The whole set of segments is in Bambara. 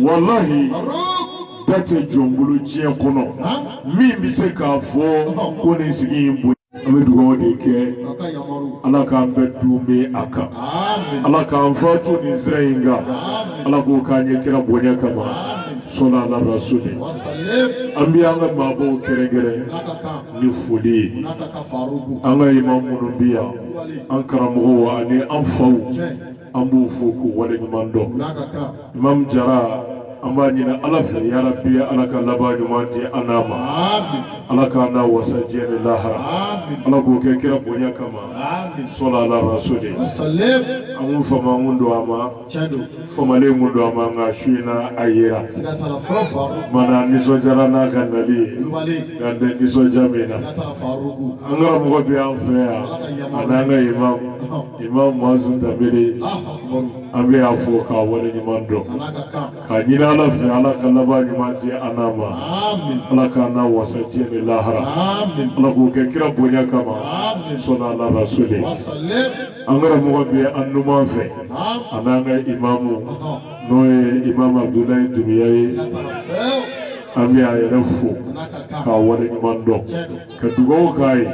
wallahi date jongulu jiya kono mi bi se ka fo ko ni sigi bu abe dugo de ke ala ka beddu be aka ala ka fatu ni zrainga ala ko ka nye kira bonya kama sona la rasuli ambiya nga mabo keregere ni fudi anga imam munubia ankara mo ani amfau ambu fuku wale mando imam jara amanyina ala fe ya rabbi ala ka labaju manti anama ala ka na wasajene lahara ala ko ke kira bonya kama sona la rasuli amu fama mundo ama fama le mundo ama nga shina ayira mana niso jara na kanali gande niso jamina angara mo bi an fe ya ananga imam mazun tabiri ambe afo ka wale ni mando ka nyina ala fe ala ka labaju manti anama ala ka na wasajene lahara ala ko ke kira bonya kama sona la rasuli angara mo bi annuma fe ananga imamu noye imam Abdoulaye Dumiyaye ami ayrefu ka wale mando ka dugo kai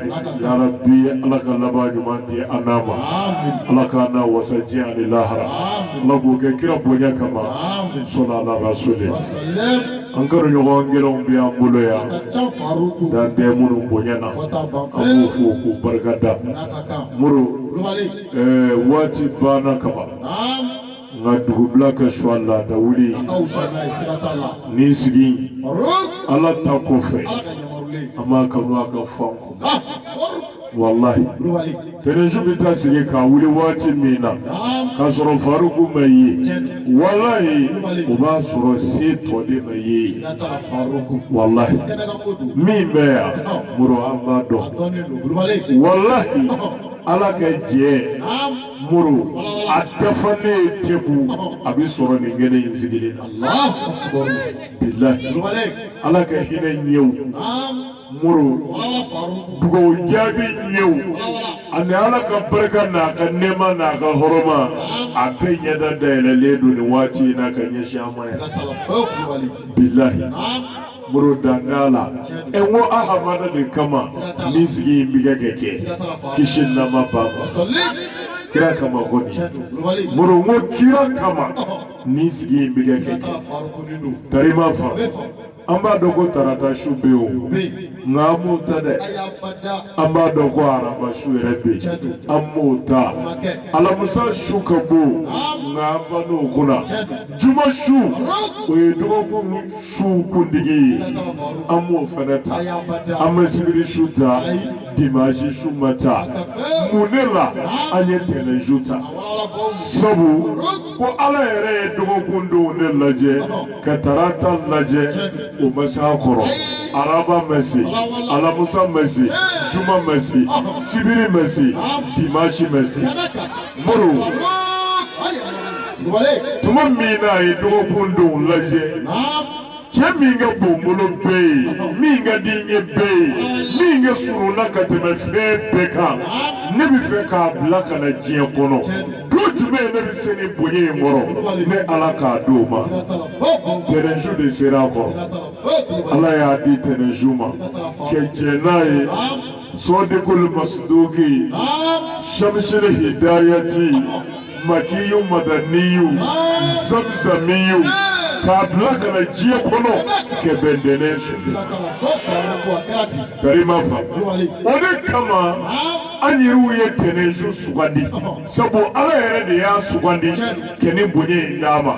ya rabbi ala ka labaju manti anama ala ka na wasaji ani lahara ala ko ke kira bonya kama sona la rasuli ankara nyogo ngelo bi ambulo ya dan de munu bonya na amu fu ku barkada muru wati bana kaba nga dugubla ka shwalla da wuli ni sigi ala ta kofe ama kanu aka fanku wallahi tere jubita sigi ka wuli wati mina ka soro faruku mayi wallahi uba soro si todi mayi wallahi mi meya muro amado wallahi ala ka je muru adafane tebu abi soro ni ngene yinzigile Allah billahi ala ka hina nyew muru dugo jabi nyew ani ala ka barka na ka nema na ka horoma abe nyada dele ledu ni wati na ka nyesha maya billahi muru dangala enwo ahamada de kama nisigi imbiga geke kishin na mapapa kira kama goni muru ngo kira kama nisigi imbiga geke tarima fa amba dogo tarata shubeo ngamu tade amba dogo araba shuerebe amuta ala musa shukabo ngamba no kuna juma shu we dogo shu kundigi amu fanata amasibiri shuta dimaji shumata munela anyetele juta sabu ko ala ere dogo kundo ne laje katarata laje o masakoro araba mesi ala musa mesi juma mesi sibiri mesi dimaji mesi muru tuma mina e dogo kundo laje minga bombolo be minga dinye be minga suruna kateme fe beka ne bi fe ka blaka na jie kono dutume ne bi seni bonye moro ne alaka doma terenju de serako ala ya di terenjuma ke jenai sodikul masduki shamshil hidayati makiyu madaniyu zamzamiyu kablaka na jie kono ke bendene tarima fa ode kama anyiru ye teneju sugandi sabu ala yere de ya sugandi keni bonye ndama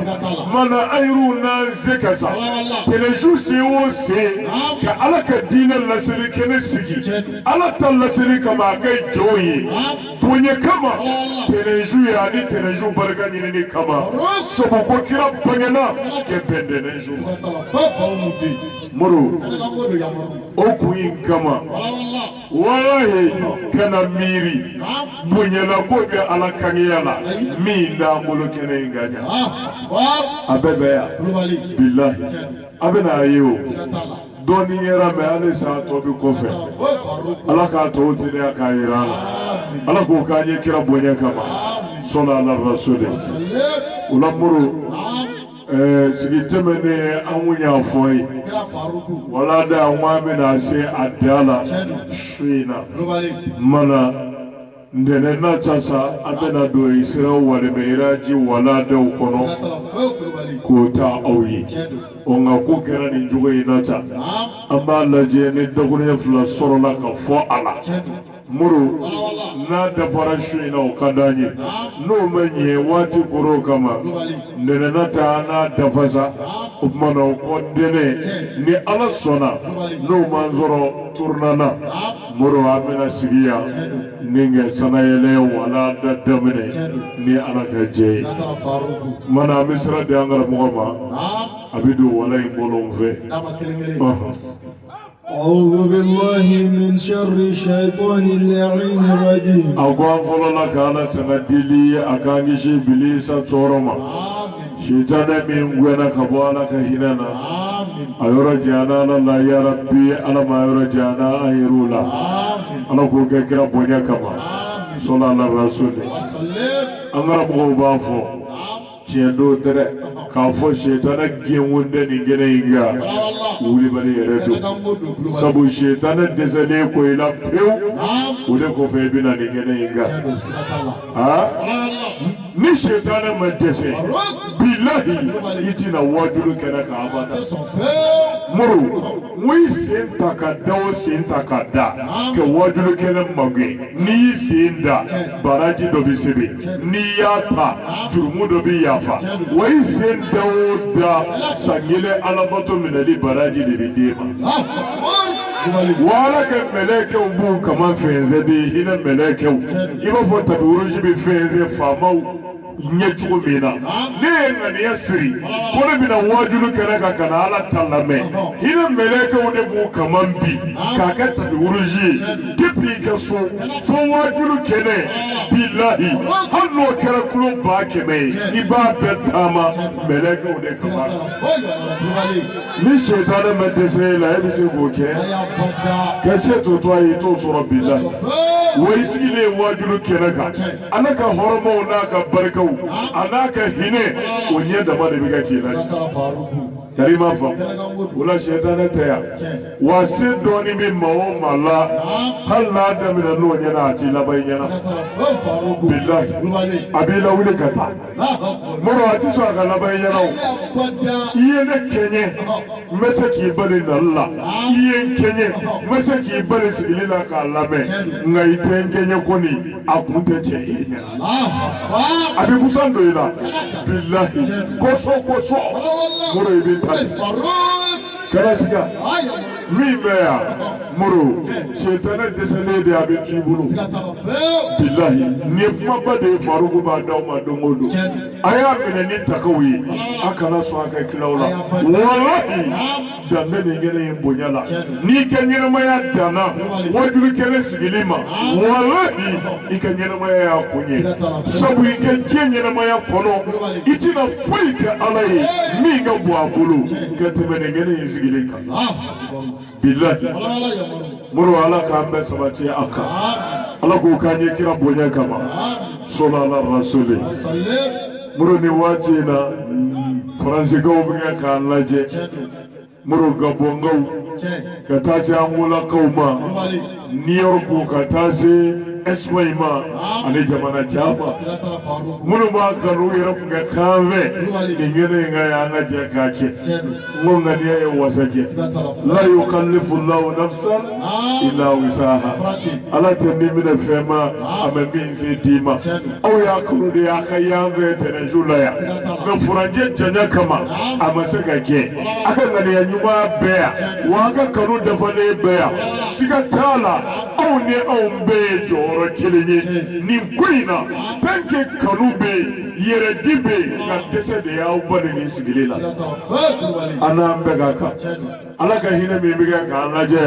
mana ayru na zekasa teneju se wo se ka ala ka dinan lasiri kene sigi ala tal lasiri kama kai joyi bonye kama teneju ya ni teneju bargani ni kama sabu ko kira banyana ke bendene ju muru okuyin kama wallahi kana miri bunyala ko be ala kaniyala mi nda mulu kene nganya abebe ya billahi abena ayo doni yera me ale sa to bi kofe ala ka to tine akayira ala ko kanye kira bonya kama sona ala rasul ulamuru sigi tɛmɛnen an kun y'a fɔ ye wala da an k'an bɛna se a da la su in na mana ntɛnɛn na ta sa an bɛna don sira walimɛyiraji wala daw kɔnɔ k'o ta aw ye nka ko kɛra nin cogo in na ta an b'a lajɛ ni dakuruɲɛ fila sɔrɔla ka fɔ a la muru n'a dafara su in na o ka d'an ye n'o ma ɲɛ waati koro kama ntɛnɛn na ta n'a dafa sa o tuma na o kɔ ntɛnɛn ni ala sɔnna n'o man sɔrɔ turnana muru an bɛna sigi yan ni kɛ sanayɛlɛ wala da daminɛ ni ala ka jɛ ye mana an bɛ sira di an karamɔgɔ ma a bɛ don wala in bolo fɛ. أعوذ بالله من شر الشيطان اللعين الرجيم. أقوى فلنا كانت تندلي أكانيش بليس تورما. شيطان من غنا كبوانا كهيننا. أيرجعنا لا يا ربي أنا ما يرجعنا أيرولا. أنا كوكا كرا بونيا كما. صلى الله عليه وسلم. أنا بقول tiendo tere ka fo shetana genwunde ni gene inga wuli bali yeredo sabu shetana desale ko ila pew wule ko fe bina ni gene inga ha ni shetana ma dese billahi itina wadulu kera ka abada muru wi senta ka dawo senta ka da ke wadulu kera magwe ni senda baraji do bisibi ni yata jurumu do bi yafa wai senda da sangile alabato minali baraji de bidema wala ke meleke ubu kama fenze de hina meleke iba fo taburuji bi fenze famau nyechugo mina ne ngani yasiri kone bina wajulu kereka kana ala talame hina meleke ude bu kamambi kakata biuruji dipi kaso fo wajulu kene billahi hanno kera kulo ba keme iba betama meleke ude kamar ni shetana medese la ebise goke kese to to soro billahi waisile wajulu kereka anaka horomo naka barka anaka hine onye da ba da biga kenan karima fa wala shaytan taya wasin doni min mawo mala hal la da min no nyana ati la bayana billahi abila wule kata moro ati so ga la bayana iye ne kenye mesaki bali na Allah iye kenye mesaki bali silila ka lame ngai tengenye koni akunte che abi busando ila billahi koso moro ibi Karasiga Mimea Muru Shetana descended de Abitibulu Billahi Nipma de Faruku Badama Domodo. I am in a Nitakawi Akana Swaka Klaula Wallahi Dameni in Bunyala Nikan Yenamaya Dana what do we can Sigilima Wallahi Ikan Yenamaya Punye so we can Yenamaya Pono it in a fake alay Minga Buabulu get him in Sigilika Billahi Muru ala kambe sabati aka ala ko kanye kira bonya kama sallallahu rasuli muru ni wati na fransi go binga kan laje muru gabongo katasi angula kauma New York katasi esmaima ani jamana chama muru ba kanu yarapunga kave ingene ngaya ngaje kache ngonga niye wasaje la yukallifu Allahu nafsan illa wisaha ala temimina fema amebinzi dima au yakunu de akayambe tenejula ya no furanje janya kama amasaka ke akanga ya nyuma bea waga kanu dafane bea sigatala au ne au mbe joro kilinyi ni kuina tanke kanube yere dibe na dese de ya ubale ni sigilila ana mbega ka alaka hina me biga ka alaje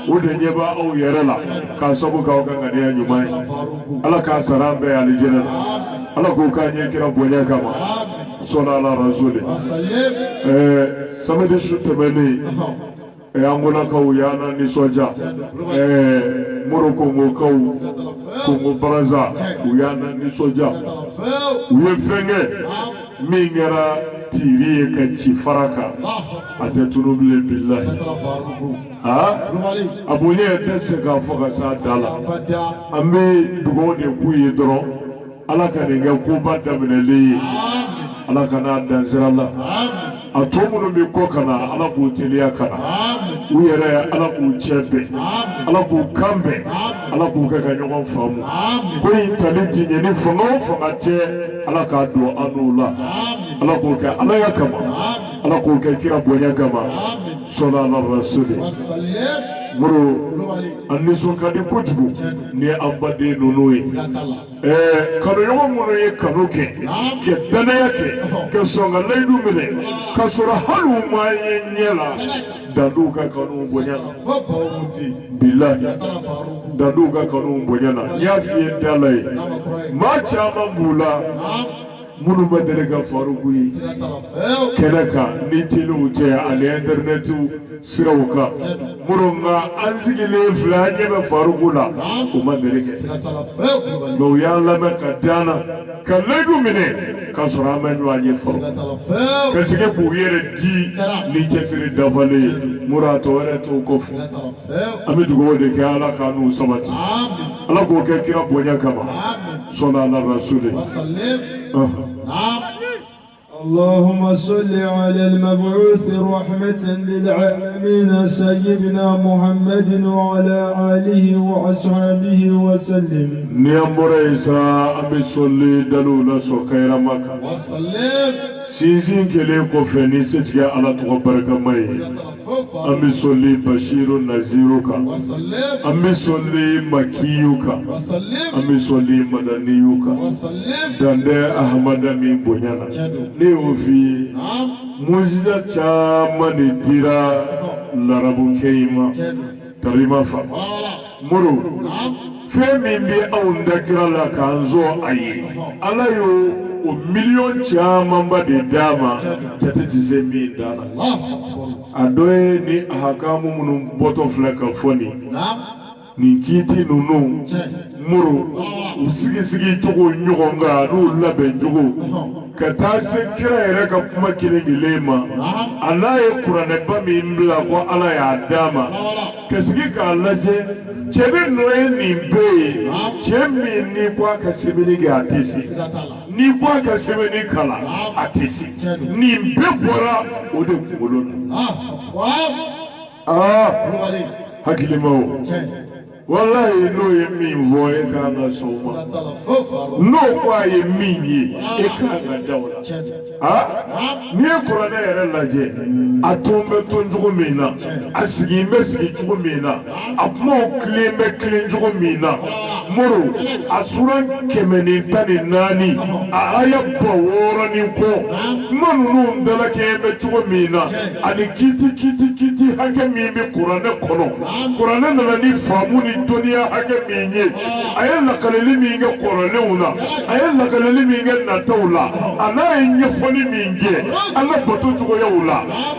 ode nyeba au yerela ka sabu ka okanga ne nyuma alaka sarambe alijena alako kanye kira bonya kama sallallahu rasuli samedi shutemeni angola kauyana ni soja Morocco ngokau Congo Brazza uyana ni soja uye fenge mingera tiri ka ci faraka atatunubile billahi abu ne da se ka fo ka sa dala ambe dugo de kuye doro ala ka ne ga ko ba da minale ala kana dan zirala atomu mi ko kana ala ko teliya kana u yɛrɛ ala k'u cɛbɛ ala k'u kanbɛ ala k'u kɛ ka ɲɔgɔn faamu ko in tali ti ɲɛ ni fanga o fanga tɛ ala k'a don an n'u la ala k'o kɛ alaya kama ala k'o kɛ kira bonya kama sɔla ala rasuli muru an nisɔn ka di kojugu ni ye an baden ninnu ye kanuɲɔgɔn minnu ye kanu kɛ ka danaya kɛ ka sɔn ka layidu minɛ ka sɔrɔ hali u ma ye ɲɛ la danduw ka kanu bonya na bilahi danduw ka kanu bonya na n y'a f'i ye dala ye maa caman b'u la minnu bɛ deli ka faruku ye kɛnɛ kan ni teliw tɛ ani internetiw siraw kan minnu nka an sigilen filɛ an ɲɛ bɛ faruku la u ma deli kɛ mɛ u y'an lamɛn ka d'an na ka layidu minɛ k'a sɔrɔ an bɛ ɲɔgɔn ye fɔlɔ ka sigi k'u yɛrɛ di ni cɛsiri dafalen ye muratɔ wɛrɛ t'o kɔfɛ an bɛ dugawu de kɛ ala k'a n'u sabati ala k'o kɛ kira bonya kama sɔnna ala rasuli. اللهم صل على المبعوث رحمة للعالمين سيدنا محمد وعلى آله وأصحابه وسلم. نيامور إيسا أبي صلي دلولا سخير مكة وسلم. سيزين كلي كوفني ستيا على تقبرك ماي. أبي صلي بشير نزيرك وسلم. أبي صلي مكيوك وسلم. أبي صلي مدنيوك وسلم. دندé أحمد من بنيانا. Ofi mujiza chama ni dira larabu keima tarima fa muru femi bi aunda kirala kanzo ayi alayo o million chama mbade dama tatiti zemi dana adoe ni ahakamu munu boto fleka foni ni kiti nunu muru usigi togo nyonga nu labe jogo ka taa se kira yɛrɛ ka kuma kelen-kelen ma a n'a ye kuranɛba min bila ko ala y'a d'a ma ka sigi k'a lajɛ cɛ ni nɔ ye nin bɛɛ ye cɛ min n'i ko a ka sɛbɛnni kɛ a tɛ se n'i ko a ka sɛbɛnni kalan a tɛ se nin bɛɛ bɔra o de kunkolo na hakilima o wallahi n'o ye min fɔ e kan ka sɔn o ma n'o ko a ye min ye e kan ka da o la n'i ye kuranɛ yɛrɛ lajɛ a tun bɛ tun cogo min na a sigi bɛ sigi cogo min na a kumaw tilen bɛ tilen cogo min na moro a sura 114 a aya 6 kɔ kuma ninnu dalakɛ bɛ cogo min na ani kiti hakɛ min bɛ kuranɛ kɔnɔ kuranɛ nana ni faamu ni dɔnniya hakɛ min ye a ye lakaleli min kɛ kɔrɔlenw na a ye lakaleli min kɛ nataw la a n'a ye ɲɛfɔli min kɛ an ka bato cogoyaw la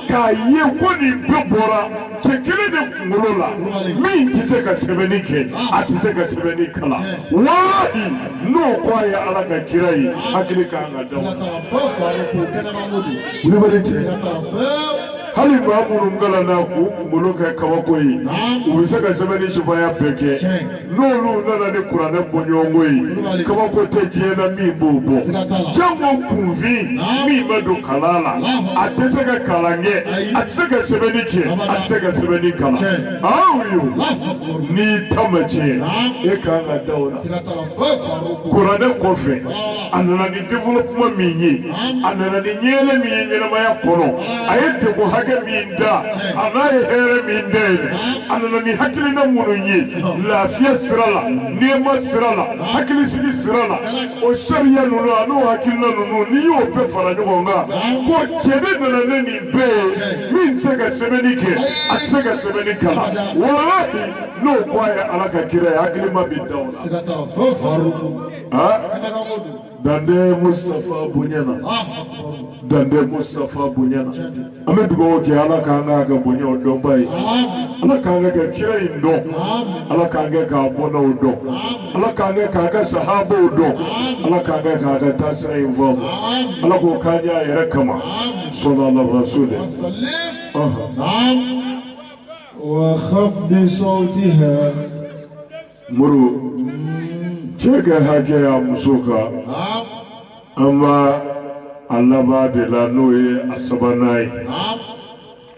k'a ye ko nin bɛɛ bɔra cɛ kelen de kunkolo la min tɛ se ka sɛbɛnni kɛ a tɛ se ka sɛbɛnni kalan walahi n'o ko a ye ala ka kira ye hakili kan ka da hali maa minnu kalanna k'u kunkolo kɛ kabako ye u bɛ se ka sɛbɛnni sufaya bɛɛ kɛ n'olu nana ni kuranɛ bɔɲɔgɔnko ye kabako tɛ diɲɛ na min b'o bɔ jango kunfin min bɛ don kalan la a tɛ se ka kalan kɛ a tɛ se ka sɛbɛnni kɛ a tɛ se ka sɛbɛnni kalan awo n'i ta ma tiɲɛ e kan ka da o la kuranɛ kɔfɛ a nana ni développement min ye a nana ni ɲɛɛlɛ min ye ɲɛnamaya kɔnɔ a ye degun hakɛ min da a n'a ye hɛrɛ min da yɛlɛ a nana ni hakilina minnu ye lafiya sira la nɛɛma sira la hakilisigi sira la o sariya ninnu a n'o hakilina ninnu n'i y'o bɛɛ fara ɲɔgɔn kan ko cɛ de nana ne nin bɛɛ ye min tɛ se ka sɛbɛnni kɛ a tɛ se ka sɛbɛnni kalan walahi n'o ko a ye ala ka kira ye hakili ma bi da o la dande Mustafa Bunyana dande Mustafa Bunyana ame dugo ke ala kanga ga bunyo dombai ala kanga ga kira indo ala kanga ga bona udo ala kanga ga sahaba udo ala kanga ga tasra invo ala ko kanya yara kama sallallahu alaihi wasallam وخفض صوتها muru chega hake ya musuka amma Allah ba de la noye asabanai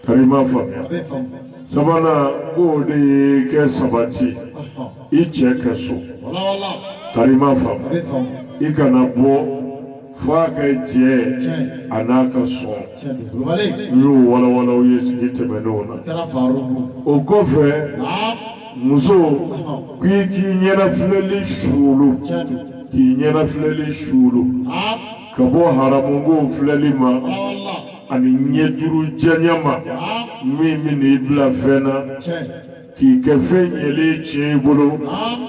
karima famya sabana ko de ke sabati iche ke so karima famya ikana bo fa ka je anaka so yu wala wala yesi temenona o kofe muso ki nyana fileli shulu ki nyana fileli shulu kabo haramungo fileli ma ani nyeduru janyama mimi ni bla fena ki ka fenyele chebolo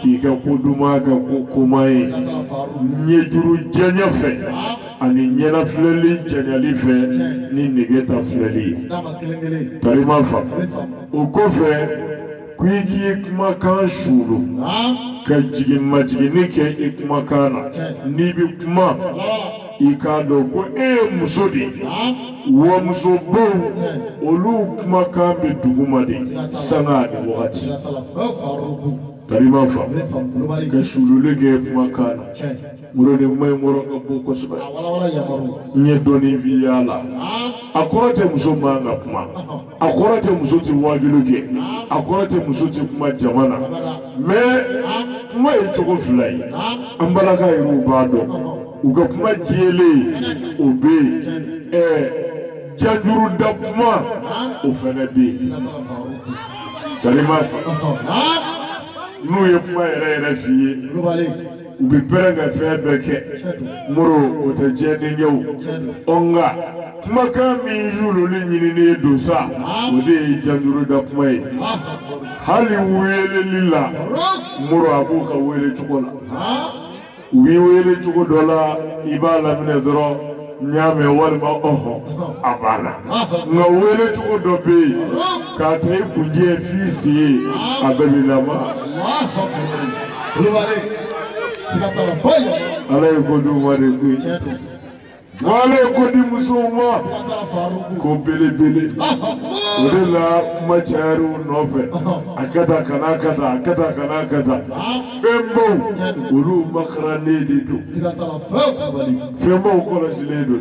ki ka kuduma ka kukumai nyeduru janyafe ani nyana fileli janyali fe ni negeta fileli tarima fa ukofe kwiji ikmakan shuru ka jigin majigini ke ikmakana ni bi kuma ikado ko musodi wa musobo olu kuma kan bi duguma de sanga de wakati tarima fa ka shuru lege ikmakana muro ne mai muro ka boko suba nye doni bi yala akorate muso manga kuma akorate muso ti wajiluge akorate muso ti kuma jamana me kuma itoko fulai ambalaka iru bado uga kuma jele obe jajuru da kuma ofene be kalima fa nu ye kuma ere fiye ubi perenga febeke muro otajeni nyau onga maka mi julu ni nyini ne dosa ode janduru da kuma hali wele lilla muro abuka wele tukola ubi wele tukodola ibala mine dro nyame walma oho abana nga wele tukodobe ka tay kunje fisi abelilama ala kodu mare ku wale kodi musuma ko bele bele odela macharu nofe akata kana fembo ulu makrane ditu fembo ko la jiledo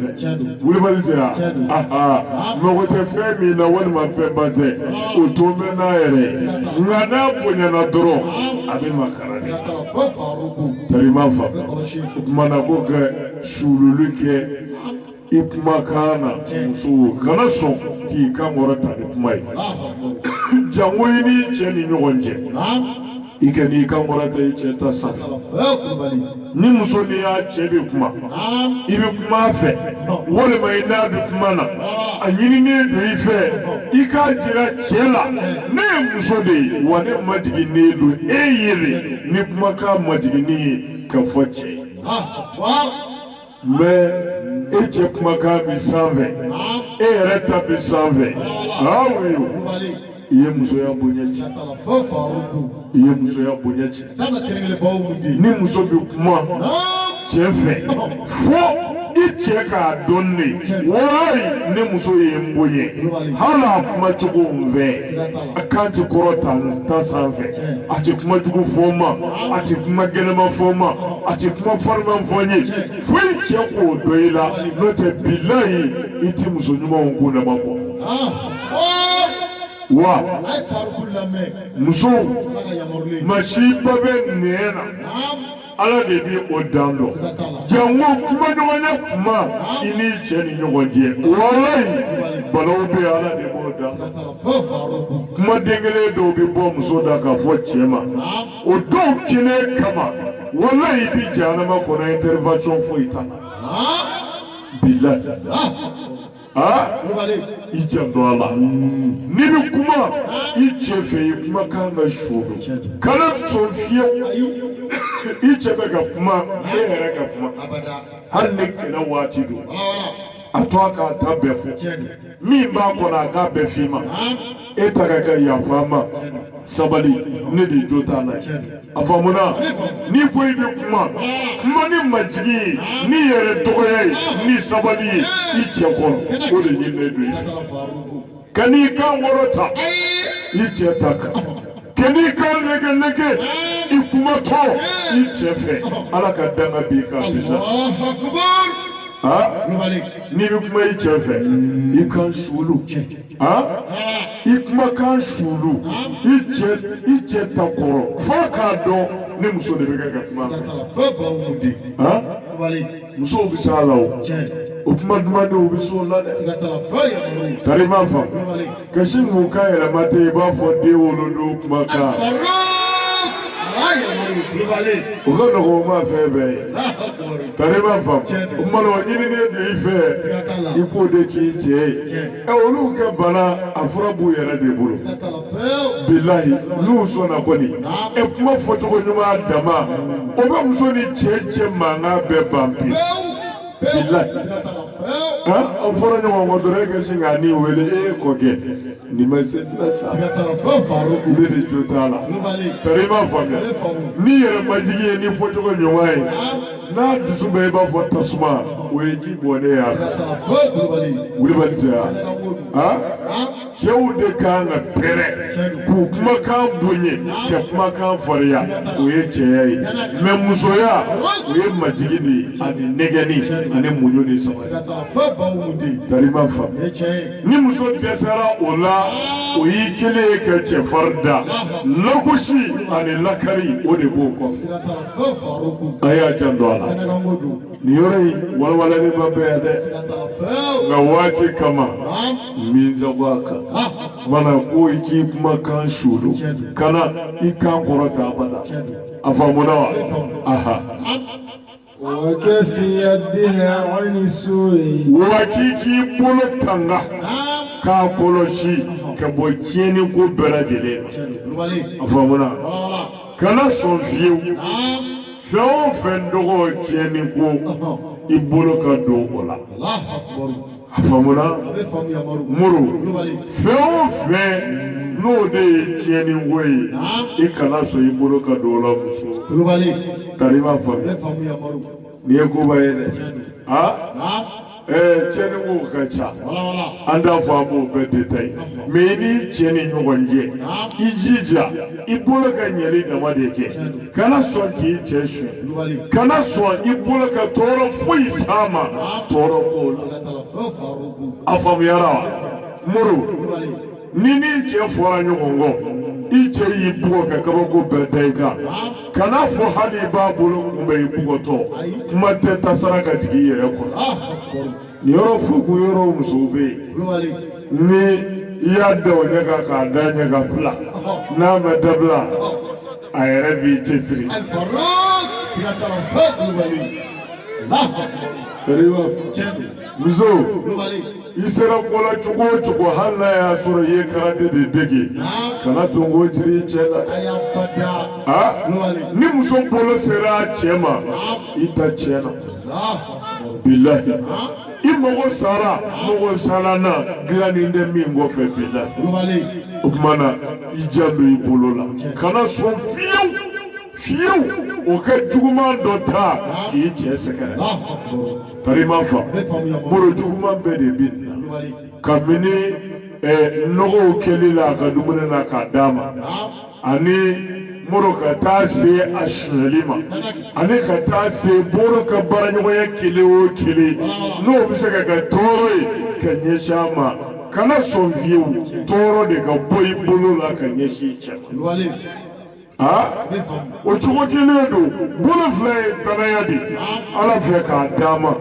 wuli balita aha mo te femi na wal ma fembate o to mena ere ngana punya na doro abi makrane tarima fa mana ko ke shululuke ikmakana muso kana so ki kamora tani kumai jangoyini cheni nyonje ikani kamora ta cheta sa ni muso ni ya chebe kuma ibe kuma fe wole mai na du kuma na anyini ne do ife ika jira chela ne muso de wane madigi ne do eyire ni kuma ka madigi ni ka foche mais eche kuma ka bi sanve reta bi sanve awi iye muso ya bonyechi iye muso ya bonyechi ni muso bi kuma chefe fo iche ka donni wai ni muso ye mbonye hala kuma chugo mve akanti korota ta sanve ati kuma chugo foma ati kuma gelema foma ati kuma farma mfonye fo iche ko doila note billahi iti muso nyuma nguna mabo wa muso mashiba be nena ala de bi odando jango kuma nyone kuma ini cheni nyonje wallahi balaw be ala de boda kuma dengele do bi bo muso da ka fo chema o do kine kama wallahi bi jana ma ko na intervention fo ita billah i janto a la n'i bɛ kuma i cɛ fɛ i kuma kan ka suuru kana sɔn fiyewu i cɛ bɛ ka kuma e yɛrɛ ka kuma hali ni kɛlɛ waati don a to a k'a ta bɛɛ fɔ min b'a kɔnɔ a k'a bɛɛ f'i ma e ta ka kɛ yafa ma sabali ne de jo t'a la a faamuna n'i ko i bɛ kuma ni majigi ye n'i yɛrɛ dɔgɔya ye n'i sabali ye i cɛ kɔrɔ o de ɲininen don i fɛ ka n'i kan wɔrɔ ta i cɛ ta kan ka n'i kan lɛgɛlɛgɛ i kumatɔ i cɛ fɛ ala ka danga b'i kan bi la n'i bɛ kuma i cɛ fɛ i kan suulu i kuma kan suulu i cɛ ta kɔrɔ fo k'a dɔn ne muso de bɛ kɛ ka kuma fɛ musow bɛ s'a la o kuma dumandenw bɛ s'o la dɛ tari m'a faamu kasi mun kan yɛlɛma tɛ i b'a fɔ den wolodon kumakan o ka nɔgɔ o ma fɛn bɛɛ ye tari m'a faamu o kuma na o ɲininen don i fɛ i k'o de k'i cɛ ye olu kɛ bana a fura b'u yɛrɛ de bolo bilahi n'u sɔnna kɔni kuma fɔcogo ɲuman dama o bɛ muso ni cɛ mankan bɛɛ ban pewu bilahi aw fɔra ɲɔgɔn kɔ dɔrɔn e ka sin k'a ni wele e kɔ kɛ nin ma se tila sa ne de jo t'a la tari i b'a faamuya n'i yɛrɛ majigi ye ni fɔcogo ɲuman ye n'a dusu bɛ i b'a fɔ tasuma o ye ji bɔnnen ye a fɛ Wulibali tɛ yan cɛw de kan ka pɛrɛ k'u kumakan bonya ka kumakan farinya o ye cɛya ye mɛ musoya o ye majigi de ye ani nɛgɛnni ani muɲu ni sabali tari ma faamu ni muso dɛsɛra o la o y'i kelen ye ka cɛfarin da lagosi ani lakari o de b'o kɔfɛ a y'a janto a la nin yɔrɔ in walawalali ba bɛɛ yan dɛ nka waati kama min jago a kan mana ko i k'i kumakan suulu kana i kan kɔrɔta abada a faamuna wa aha وكفي يدها عن السوء wa k'i bolo tanga k'a kɔlɔsi ka bɔ tiɲɛni ko bɛɛ lajɛlen a faamuna kana sɔn fiyewu fɛn o fɛn dɔgɔ tiɲɛni ko i bolo ka don o la a faamuna muru fɛn o fɛn n'o de ye tiɲɛni ko ye i kana sɔn i bolo ka don o la muso tari b'a faamuya nin ye koba ye dɛ tiɲɛni ko ka ca an t'a fɔ an b'o bɛɛ détaillé mais i ni cɛ ni ɲɔgɔn cɛ i jija i bolo ka ɲɛli dama de kɛ kana sɔn k'i cɛ suɲɛ kana sɔn i bolo ka tɔɔrɔ foyi s'a ma tɔɔrɔ k'o la a faamuyara wa muru ni n'i cɛ fɔra ɲɔgɔn kɔ i cɛ y'i bugɔ ka kabako bɛɛ da i kan kana fɔ hali i b'a bolo kunbɛn i bugɔtɔ kuma tɛ tasara ka jigin i yɛrɛ kɔnɔ nin yɔrɔ fo kun yɔrɔ musow bɛ yen ni i y'a da o ɲɛ kan k'a da ɲɛ kan fila n'a ma dabila a yɛrɛ b'i cɛsiri muso i sera kola cogo o cogo hali n'a y'a sɔrɔ i ye karate de dege kana to k'o jiri i cɛ la ni muso bolo sera a cɛ ma i ta tiɲɛna bilahi i mago sara mago sabanan dilannen tɛ min kɔfɛ bilahi o tuma na i janto i bolo la kana sɔn fiyewu o kɛ juguman dɔ ta k'i cɛ sɛgɛrɛ tari ma fa moro juguman bɛɛ de bɛ nin na kabini nɔgɔw kɛli la a ka dumuni na k'a d'a ma ani moro ka taa se a suɲɛli ma ani ka taa se boro ka baaraɲɔgɔnya kelen o kelen n'o bɛ se ka kɛ tɔɔrɔ ye ka ɲɛsin a ma kana sɔn fiyewu tɔɔrɔ de ka bɔ i bolo la ka ɲɛsin i cɛ ma o cogo kelen don bolo fila ye danaya de ala fɛ k'a d'a ma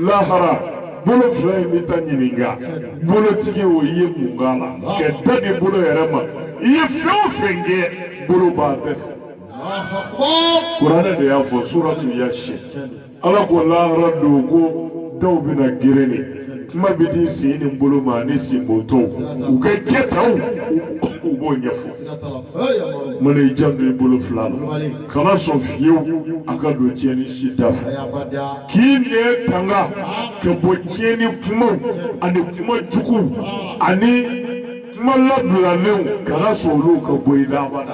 lahara bolo fila in bɛ taa ɲininka bolotigi o i ye mun k'a la ka da di bolo yɛrɛ ma i ye fɛn o fɛn kɛ bolo b'a bɛɛ fɛ kuranɛ de y'a fɔ suratu Yasin ala ko lahara don ko dɔw bɛna geren de kuma bidi sini mbolo mani simboto uke ketau ubo nyafo mane jambe bolo flalo kana sofiyo akado tieni shidaf kine tanga kebo tieni kuma ani kuma juku ani kuma labla leu kana solo kabo idama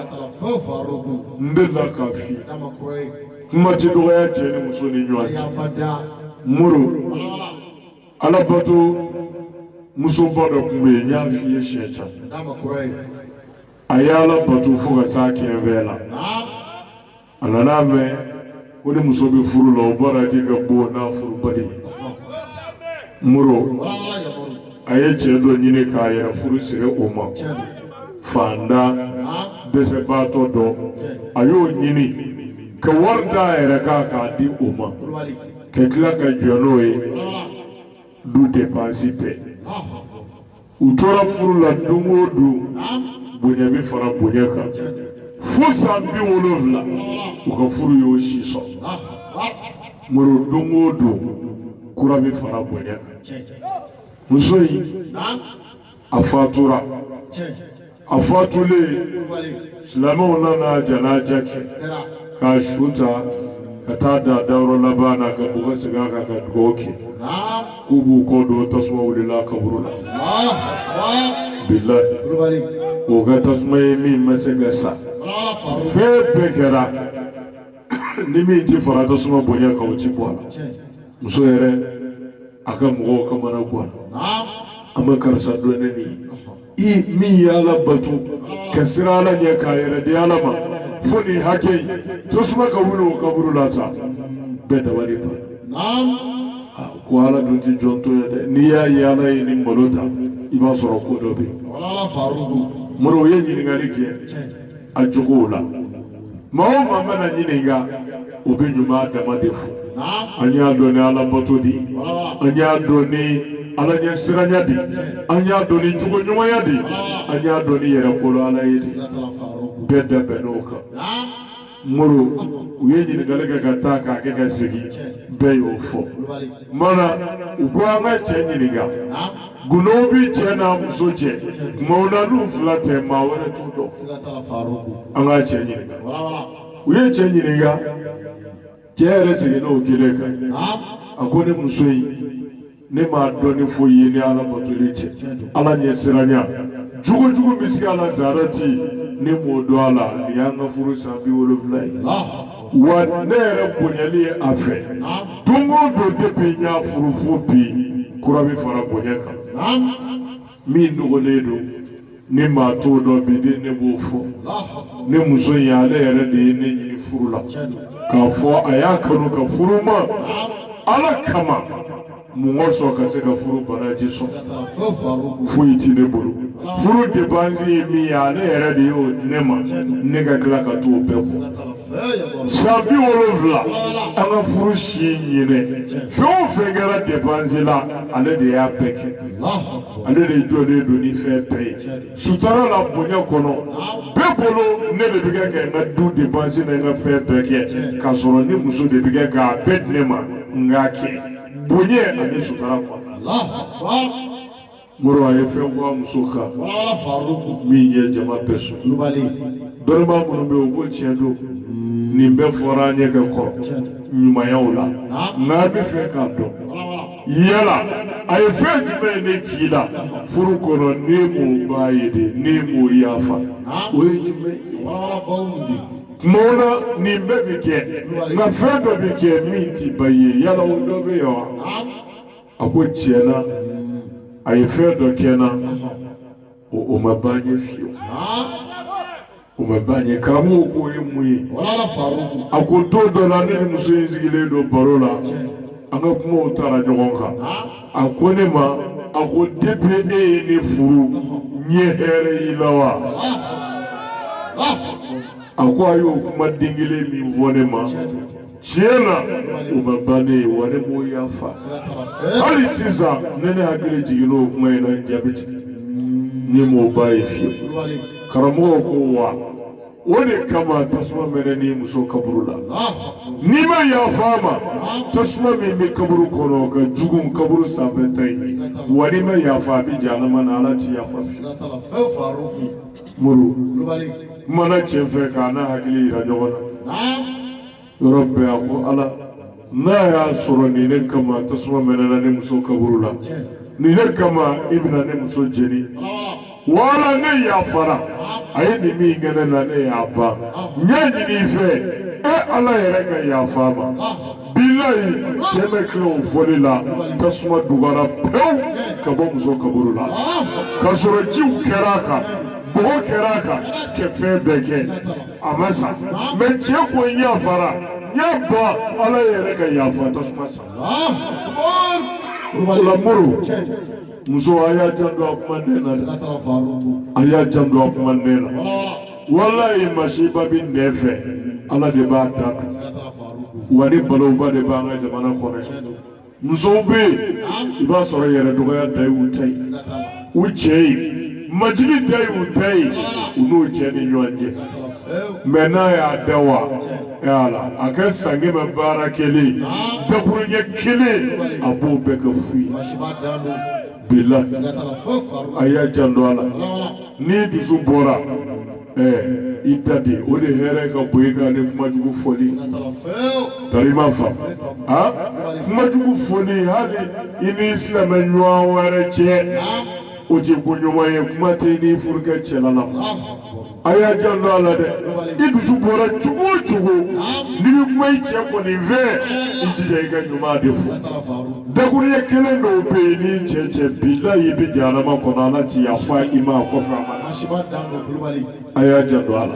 ndela kafi kuma tido ya tieni musoni nywaji muro alabato muso bodo kumbe nya fiye shecha ayala batu fuga sake vela alana me woni muso be furu lo bara diga bo na furu bari muro aye chedo nyine kaya furu sire oma fanda dese bato do ayo nyini ka warda era ka di oma ke kila ka jonoe du dépenser pe utora furu la dungo du bonya bi fara bonya ka fu sambi wolovla uka furu yo shiso muru dungo du kura bi fara bonya ka musoi afatura afatule islamu na janaja ka shuta katada dauro labana ka buga siga ka goke kubu kodo tasma wulila kaburuna billahi o ga tasma mi masega sa fe kera nimi ti fara tasma bonya ka uci bwana muso yere aka mugo kamana bwana amma karsa dole ni mi yala batu kasira la nya kayere de yala ma funi hake tasma ka wulo kaburulata beda wali ba ko ala dunti jonto de ni ya yala ni molota iba soro ko dobe wala farudu moro ye ni ngari ke ajugola mawo mama na ni nga obi nyuma dama defu anya do ni ala botodi anya do ni ala nya siranya di anya do ni jugo nyuma ya di anya do ni yere ko ala yesi beda benoka moro uye ni ngalega kata ka ke ka sigi beyo fo mana ugwa ma chenji niga gunobi chena musoje mauna lu flate mawere tudo anga chenji niga uye chenji niga kere sigi no kileka akone musoi ne ma doni fo yini ala botulite ala nyesiranya jugo misiki ala zarati ne modo ala yanga furu sambi wolo vlai wa nere bonyali afe tungo do depe nya furu fopi kurabi fara bonyaka mi ndugo ledo ne ma to do bide ne bofo ne muso ya le yere de ne nyini furu la ka fo ayaka no ka furu ma ala kama mungoso ka se ka furu baraji so fu itine buru furu de banzi mi ya ne yere de o nema ne ga kla ka to befo sabi wolovla anga furu shi nyine fo fegara de banzi la ale de ya peke ale de jode do ni fe pe sutara la bonya kono bebolo ne de biga ka na du de banzi na nga fe peke ka soro ni muso de biga ka bed nema ngake bonye ani sukara kwa moro aye fe kwa musoka wala faruku minye jama peso lubali dorma bunu be obo chendo ni be foranye ka ko nyuma yaula na be fe ka do yala aye fe jime ne kila furu kono ne mo bayede ne mo yafa o jime wala bawundi mona ni bebe ke na fedo be ke minti baye yala o do be yo ako chena ay fedo kena o mabanye fio o mabanye kamu ko yimui wala faruku ako do la ne muso yizile do barola anga kuma utara jogonka ako ne ma ako debe ni furu nye here ilawa ako ayo kuma dingile mi vone ma chiena umabane wane mo yafa ali siza nene agire jigino kuma ina njabiti ni mo bayi fi karamo ko wa wani kama tasuma mene ni muso kaburu la ni ma yafa ma tasuma min bɛ kaburu kɔnɔ ka jugu kaburu sanfɛ ta ye wani ma yafa a bɛ jahanama na ala ti yafa muru mana cɛ fɛ k'a n'a hakili yira ɲɔgɔn na yɔrɔ bɛɛ a ko ala n'a y'a sɔrɔ nin ne kama tasuma mɛnɛ na ne muso kaburu la nin ne kama i bɛna ne muso jeni wala ne yafara a ye nin min kɛ ne na ne y'a ban n y'a ɲini i fɛ ala yɛrɛ ka yafa ma bilayi cɛ bɛ tila o fɔli la tasuma dugara pewu ka bɔ muso kaburu la ka sɔrɔ jiw kɛra a kan bɔgɔ kɛra a kan ka fɛn bɛɛ kɛ a ma sa mɛ cɛ ko n yafara n y'a ban ala yɛrɛ ka yafa tasuma sa o la muru muso a y'a janto a kumanden na dɛ a y'a janto a kumanden na walayi masiba bɛ nɛ fɛ ala de b'a da kan wa ni balowba de b'an ka jamana kɔnɔ musow bɛ yen i b'a sɔrɔ yɛrɛ dɔgɔya da ye u ta ye u cɛ ye majigi da ye u ta ye u n'o cɛ ni ɲɔgɔn cɛ mɛ n'a y'a da wa ala a kɛ san kɛmɛ baara kelen dakuruɲɛ kelen a b'o bɛɛ kɛ fu ye bila a y'a janto a la ni dusu bɔra i da de o de hɛrɛ ka bon i kan ni kumajugu fɔli tari ma fa kumajugu fɔli hali i ni silamɛ ɲɔgɔn wɛrɛ cɛ o tɛ ko ɲɔgɔn ye kuma tɛ i ni furukɛ cɛla la a y'a janto a la dɛ i dusu bɔra cogo o cogo n'i bɛ kuma i cɛ kɔni fɛ i jija i ka ɲuman de fɔ dakuruɲɛ kelen dɔw bɛ yen n'i cɛ bilayi i bɛ jahanama kɔnɔ ala ti yafa i ma a kɔfɛ a ma a y'a janto a la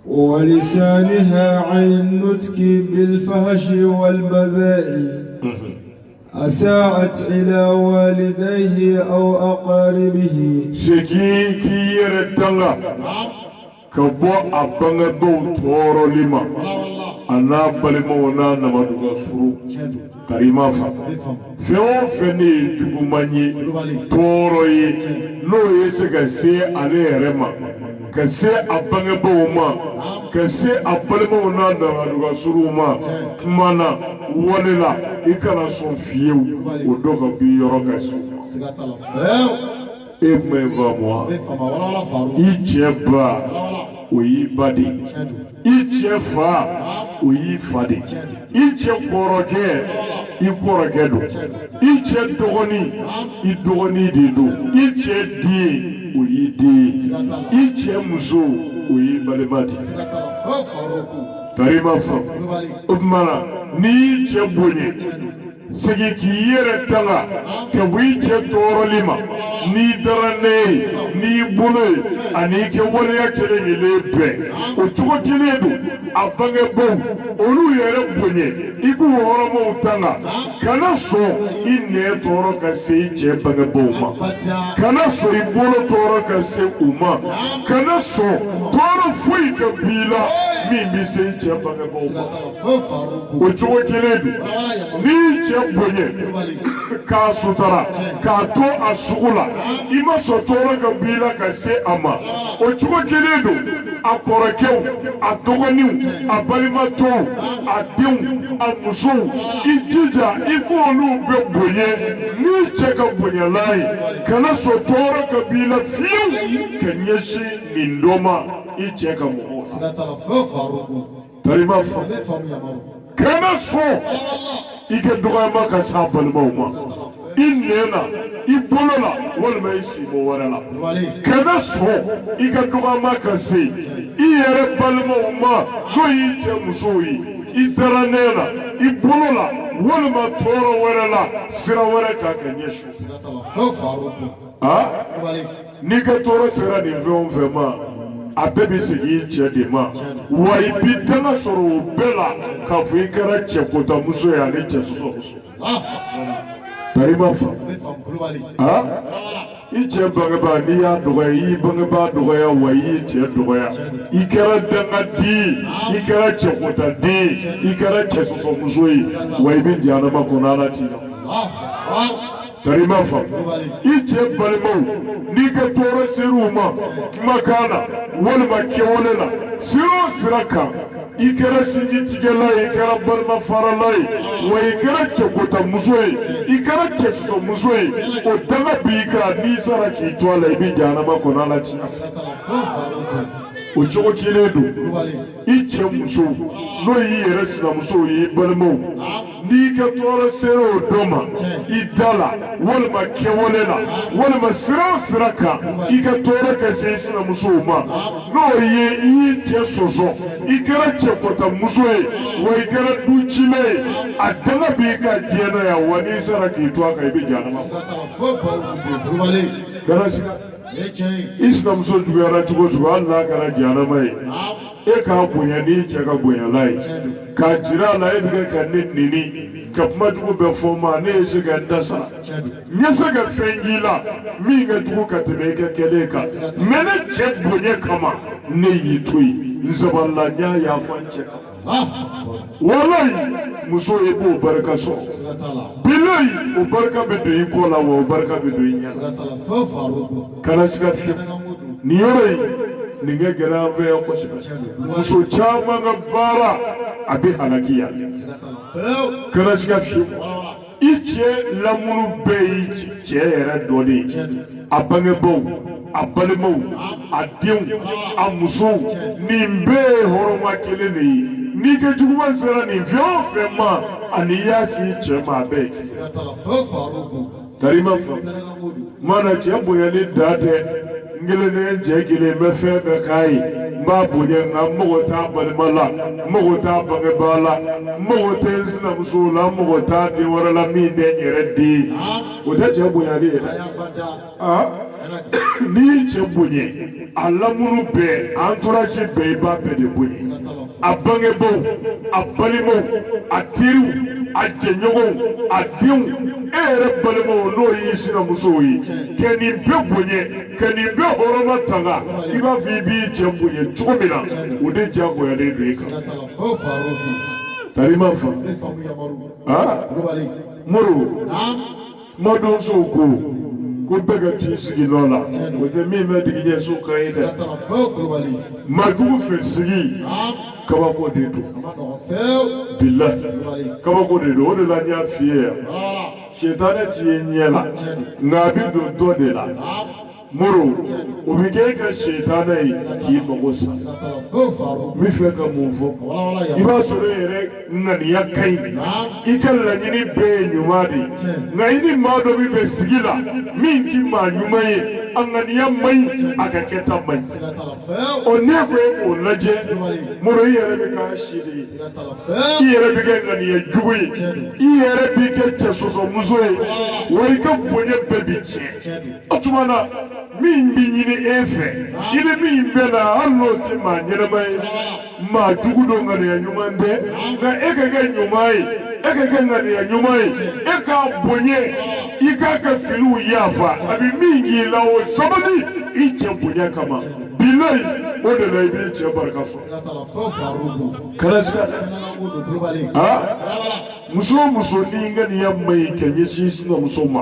ولسانها عن النطق بالفحش والبذاء أساءت إلى والديه أو أقاربه سكي كي يرتنغا كبو أبنغ دو تورو لما أنا بلمونا نمدوغا سرو كريما فا فيو فني دقماني تورو ي نو يسكا سي عليه رما كسي أبنغ بوما كسي أبلمونا نمدوغا سرو ما كمانا وللا إكنا سون فيو ودوغا بيورو كسو e mɛ va moi i cɛ ba o y'i ba de i cɛ fa o y'i fa de i cɛ kɔrɔkɛ i kɔrɔkɛ don i cɛ dɔgɔnin i dɔgɔnin de don i cɛ den o y'i den i cɛ muso o y'i balima de tarima fɔ o tuma na n'i y'i cɛ bonya segi k'i yɛrɛ tanga ka bɔ i cɛ tɔɔrɔli ma n'i dara ne ye n'i bolo ye ani i kɛ waleya kelen kelen bɛɛ o cogo kelen don a bangebaw olu yɛrɛ bonya i k'u hɔrɔnmaw tanga kana sɔn i nɛn tɔɔrɔ ka se i cɛ bangebaw ma kana sɔn i bolo tɔɔrɔ ka se u ma kana sɔn tɔɔrɔ foyi ka b'i la min bɛ se i cɛ bangebaw ma o cogo kelen don n'i cɛ bonya k'a sutara k'a to a sugu la i ma sɔn tɔɔrɔ ka b'i la ka se a ma o cogo kelen don a kɔrɔkɛw a dɔgɔninw a balimatɔw a denw a musow i jija i k'olu bɛ bonya n'i cɛ ka bonyala ye kana sɔn tɔɔrɔ ka b'i la fiyewu ka ɲɛsin nin dɔ ma i cɛ ka mɔgɔw la tarima fa kana sɔn i ka dɔgɔyama ka s'a balimaw ma i nɛn na i bolo la walima i simo wɛrɛ la kana sɔn i ka dɔgɔyama ka se i yɛrɛ balimaw ma n'o y'i cɛ musow ye i dara nɛn na i bolo la walima tɔɔrɔ wɛrɛ la sira wɛrɛ kan ka ɲɛsin n'i ka tɔɔrɔ sera nin fɛn o fɛn ma a bɛɛ bɛ segin i cɛ de ma wa i b'i danga sɔrɔ o bɛɛ la k'a fɔ i kɛra cɛkotamuso ye ani cɛsɔsɔmuso tarima fa i cɛ bangebaa n'i y'a dɔgɔya i y'i bangebaa dɔgɔya wa i y'i cɛ dɔgɔya i kɛra dangaden i kɛra cɛkotaden i kɛra cɛsɔsɔmuso ye wa i bɛ jahanama kɔnɔ ala t'i la Tarimafa iche balimo nika tora seruma makana walma kewalela siro siraka ikara sinji tigela ikara balma faralai wa ikara chokota muzoi ikara cheso muzoi o daga bika ni sara ki toala ibi jana ba konala chi o choko kiledu iche muso no yi resna muso yi balmo nika tora sero doma idala walma kewalela walma siro siraka ika tora kasesna muso ma no yi kesoso ikara chokota musoe wa ikara duchile adala bika diana ya wani sara ki toaka ibi jana ma garasika Islam so jugara tugo Allah kara jana mai e ka bonya ni chaka bonya lai ka jira lai biga kanne nini kapma tugo be forma ne se ga dasa nyesa ga fengila mi ga tugo katebe ka keleka mene chet bonya kama ne yitui nzaballa nya ya fanche wallahi muso ebo baraka so billahi o baraka be do ikola wa o baraka be do nya kana sika fi ni yore ni ga grave ko sika muso chama ga bara abi halakiya kana sika fi iche lamunu be iche era dole abange bo abalemo adiu amuso ni mbe horoma keleni ni ke juguma sera ni vyo fema aniya si chema be tarima fa mana chembo ya ni dade ngile ne jegile mefe be kai ma bunye ngamogota balmala mogota bange bala mogota zina musula mogota de warala mi de nyeredi ota chembo ya ni ni chembunye alamunu be entourage be ba be de bunye abangebo abalimo atiru ajenyogo adiu ere balimo no yisina musoyi keni bebunye keni be horoma tanga iba vibi chembunye chumina ude jago ya redeka tarima fa muru modon soko kubega tisigi lola wode mi me digije so kaida madugu fesigi kabako dedo billah kabako dedo o de la nya fier shetane ti nyela ngabi do de la muru ubike ka shetane ki magosa mi fe ka mufo iba sore ngani yakai ikalla nyini be nyumadi ngaini mado bi be sigila minti ma nyumaye angani yamai akaketa mai oneko ko laje muru yere be ka shidi yere be ga ngani ya juwi yere be ka tsoso muzoe wai ka bonye bebiche otumana min binyini efe ile min bela allo ti ma nyeremai ma jugudo ngani ya nyumande na ekege nyumai ekege ngani ya nyumai eka bonye ikaka filu yafa abi mingi lawo sabani iche bonye kama bilai ode na ibi iche barkafu karasika muso ninga ni yamai kenye sisi na musoma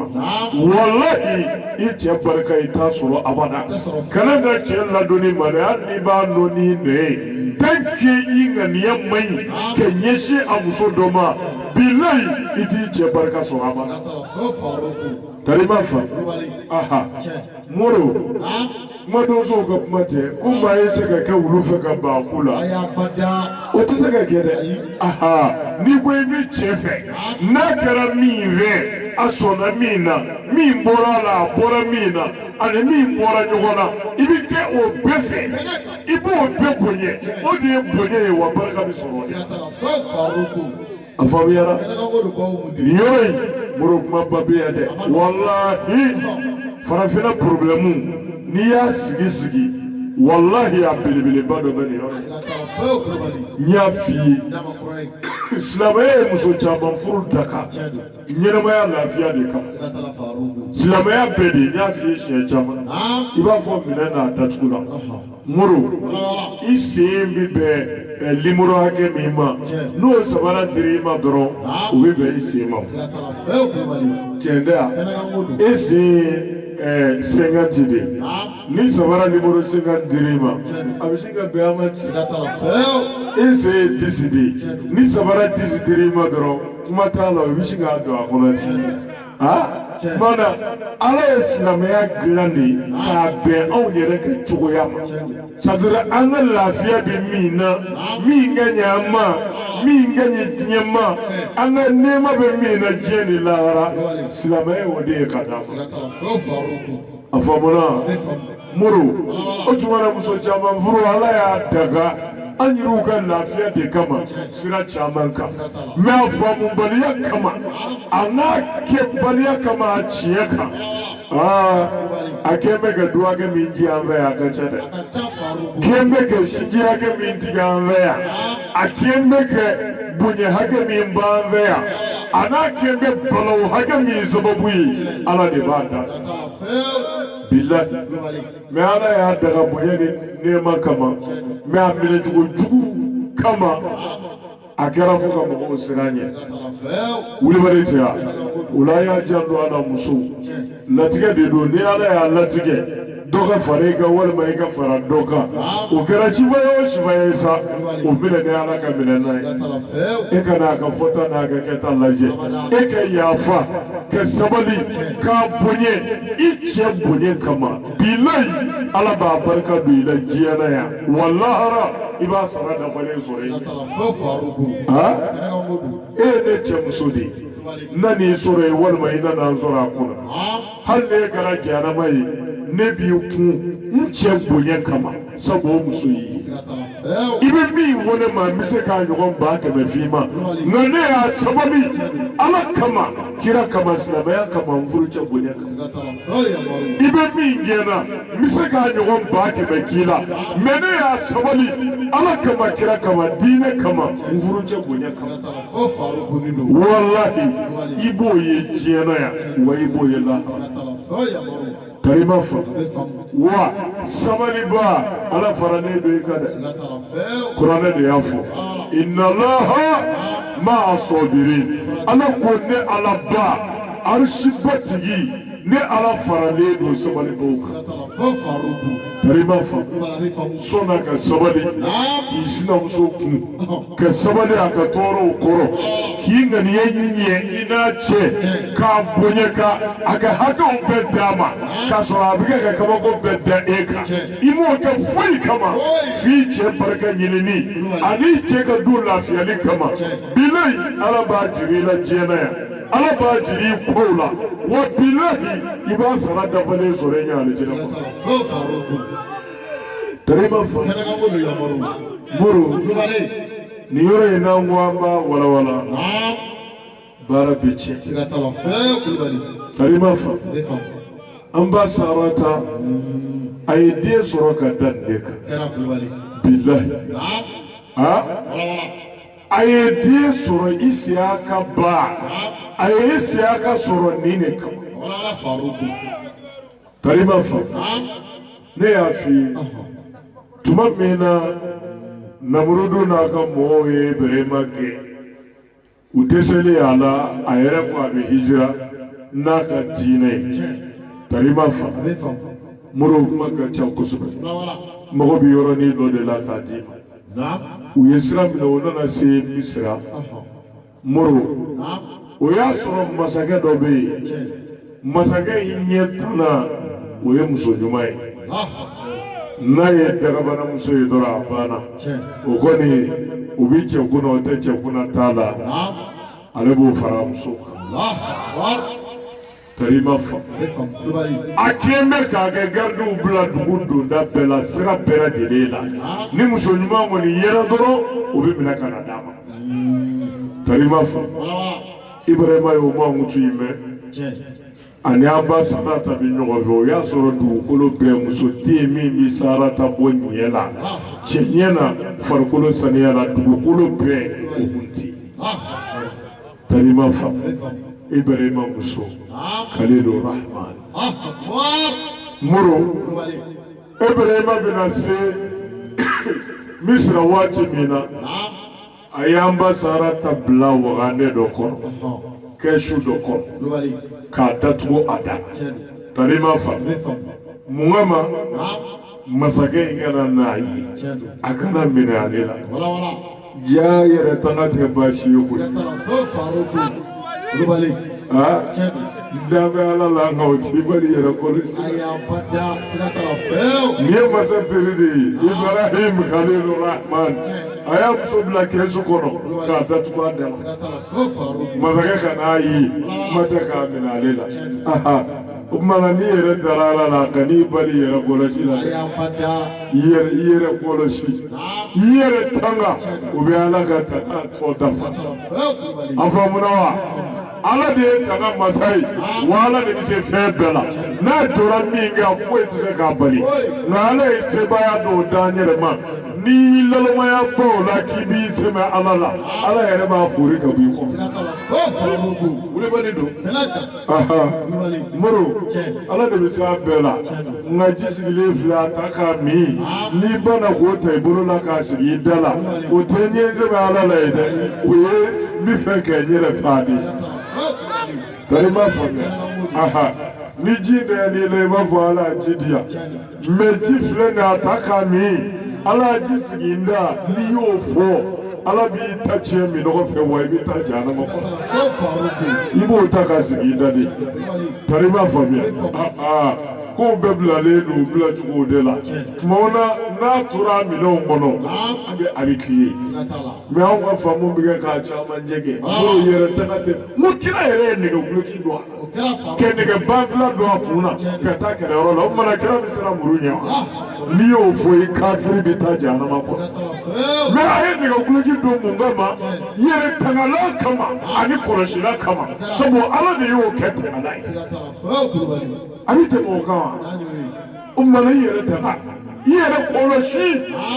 wallahi iche barka ita soro abada kana ga ce ladoni mare ani ba no ni ne tanki inga ni yamai kenye shi amuso doma bilai iti iche barka soro abada tarima fa aha moro mado so ga mate kuma yese ga ka wulufa ga ba kula o te saka gere aha ni ko ibi chefe na kara mi ve asona mina mi mbora la bora mina ane mi mbora nyogona ibi ke o befe ibo o bekonye o de bonye wa baraka bi sorone afawiyara yore moro kuma babiya de wallahi farafina problemu ni ya sigi wallahi ya bilibili bado bani nya fi islamaya muso chaban furu daka nyerema ya lafiya de kam islamaya bedi nya fi she chama iba fo minana datkula muru isimbi be limuro hake mima no sabara dirima doro ubi be isima tienda ese 50 de ni sabara numéro 50 dirima abishinga beama ese décidé ni sabara 10 dirima doro kuma tala abishinga do akonati mana ala islamaya glandi ka be on yere ka tugoya sadura an lafiya bi mina mi nganya ma mi nganya nyama an nema be mina jeni lara islamaya wode ka da afamona muru o tumana muso jama furu ala ya daga an yi rugar lafiya da kama sira caman ka me afamu baliya kama ana ke baliya kama a ciye ka a ke mega duwa ga min ji an baya ka cada ke mega shigi ga min ji an baya a ke mega bunye haga min ba an baya ana ke me balau haga min sababu ala de ba da billahi me ala ya daga bunye nema kama me amire jugu kama akara fuka mo siranye wuli bare tiya ulaya jando ana musu latige de do ne ala ya latige doka fare ga wal mai ga fara doka o kara shi bayo shi bayo sa o bile ne ala ka bile nai e kana ka fota na ga ke talaje e ka yafa ka sabali ka bunye ice bunye kama bilai ala ba barka bi la jiyana ya wallahi iba sara da fare sore ne ce musudi nani sore wal mai na zora kuna har ne gara gyana mai ne biyu ku nce bunye kama sabo musu yi ibe mi wone ma mi se ka nyogon ba ka be fima ngane ya sababi ala kama kira kama silaba ya kama mfuruche bunye ibe mi ngena mi se ka nyogon ba ka be kila mene ya sababi ala kama kira kama dine kama mfuruche bunye kama wallahi ibo ye jena ya wa ibo ye la karima fa wa samani ba ala farane be kada qur'ana de yafo inna allaha ma asabirin ala konne ala ba arshibati ne ala farane do samani ba karima fa sona ka sabali isina musoku ka sabali aka toro koro kinga ni yenye inache ka bonyeka aka haka ubedama ka so abiga ka kama ko bedda eka imo ka fui kama fiche barka nyinini ani che ka du lafiya ni kama bilai ala ba jirila jena ala ba jiri kola wa bilahi iba sara da fale sorenya aljina tarima fa muru ni yore na ngwamba wala wala bara biche tarima fa amba sarata aide soroka dandeka billahi aide soro isiaka ba aide isiaka soro nine ka wala faruku tarima fa ne ya fi tuma mena namurudu na ka moye berema ke uteseli ala ayere kwa be hijra na ka dine tarima fa muru maka chakusube mago bi yoro ni do de la ka dine u yesra mi no na se misra muru o ya soro masage do be masage nyetana o ye muso jumai na ye daga bana muso ye dora bana o koni o bi cɛ kuna o tɛ cɛ kuna t'a la ale b'o fara muso kan tarima fa a tiɲɛ bɛ k'a kɛ gardiw bila dugu donda bɛɛ la sira bɛɛ lajɛlen la ni muso ɲuman kɔni yera dɔrɔn o bɛ minɛ ka na d'a ma tarima fa Ibrahima y'o ma muso in mɛn ani aba Sarata bi ɲɔgɔn fɛ o y'a sɔrɔ dugukolo bɛɛ muso den min bi Sarata bɔ ɲɛ la cɛ ɲɛ na farikolo saniya la dugukolo bɛɛ o kun ti tarima fa Ibrahima muso Khalilur Rahman muru Ibrahima bɛna se Misra waati min na a y'an ba Sarata bila wagane dɔ kɔnɔ kɛsu dɔ kɔnɔ k'a datugu a da tari ma fa mun kama masakɛ in kana n'a ye a kana minɛ ale la ja yɛrɛ tanga tɛ baasi ye koyi Dame ala la nga o ti bali yɛrɛ kɔlɔsi nin ye masa teri de ye Ibrahim Khalilur Rahman a y'a muso bila kɛsu kɔnɔ k'a datugu a da la masakɛ ka n'a ye kuma tɛ k'a minɛ ale la o kumana n'i yɛrɛ dara ala la ka n'i bali yɛrɛ kɔlɔsi la i yɛrɛ kɔlɔsi i yɛrɛ tanga o bɛ ala ka tɔ dafa an faamuna wa ala de ye tanga masa ye wa ala de bɛ se fɛn bɛɛ la n'a jɔra min kɛ foyi tɛ se k'a bali nka ala ye sebaaya dɔw d'an yɛrɛ ma ni lalomaya baw la k'i b'i sɛmɛ ala la ala yɛrɛ b'a fori ka bɔ i kɔ wulibali don moro ala de bɛ se a bɛɛ la nka ji sigilen filɛ a ta k'a min n'i banna k'o ta i bolo la k'a sigi i da la o tɛ ɲɛ sɛmɛ ala la ye dɛ o ye n bɛ fɛ kɛ n yɛrɛ fa de tari ma faamuya ni ji dɛni la i b'a fɔ ala ye ji di yan mɛ ji filɛ nin a ta k'a min ala ji sigi n da n'i y'o fɔ ala b'i ta tiɲɛ min nɔgɔ fɛ wa i bɛ taa jahanama kɔnɔ i b'o ta ka sigi i da de tari ma faamuya kow bɛɛ bilalen don bila cogo de la tuma na n'a tora minɛnw kɔnɔ a bɛ tilen mɛ anw ka faamu bɛ kɛ k'a caman jɛgɛ n'o yɛrɛ tanga tɛ n kira yɛrɛ ye nɛgɛ guloki don a kɛ nɛgɛ banfula don a kun na ka taa kɛlɛyɔrɔ la o kumana kira bɛ siran muru ɲɛ wa n'i y'o fɔ i kafiri bɛ taa jahanama kɔnɔ mɛ a ye nɛgɛ guloki don mun kama yɛrɛ tangala kama ani kɔlɔsila kama sabu ala de y'o kɛ tangala ye a bɛ tɛmɛ o kan wa o kumana i yɛrɛ tanga i yɛrɛ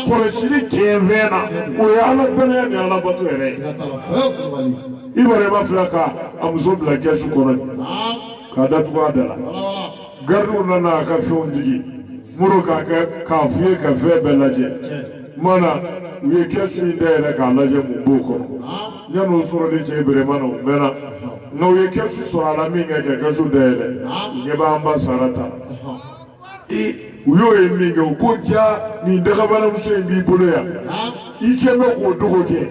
kɔlɔsili tiɲɛ na o ye ala danaya ni ala bato yɛrɛ ye Ibrahima filɛ ka a muso bila kɛsu kɔnɔ k'a datugu a da la garidiw nana a ka fɛnw digi muru k'a f'u ye ka fɛn bɛɛ lajɛ mana u ye kɛsu in dayɛlɛ k'a lajɛ mun b'o kɔnɔ yan'o sɔrɔli cɛ Ibrahima na o mɛnna nka u ye kɛsu sɔrɔ a la min kɛ ka kɛsu dayɛlɛ u ɲɛ b'an ba Sarata u y'o ye min kɛ u ko ja nin dagabanamuso in b'i bolo yan i kɛ bɛ k'o dogo kɛ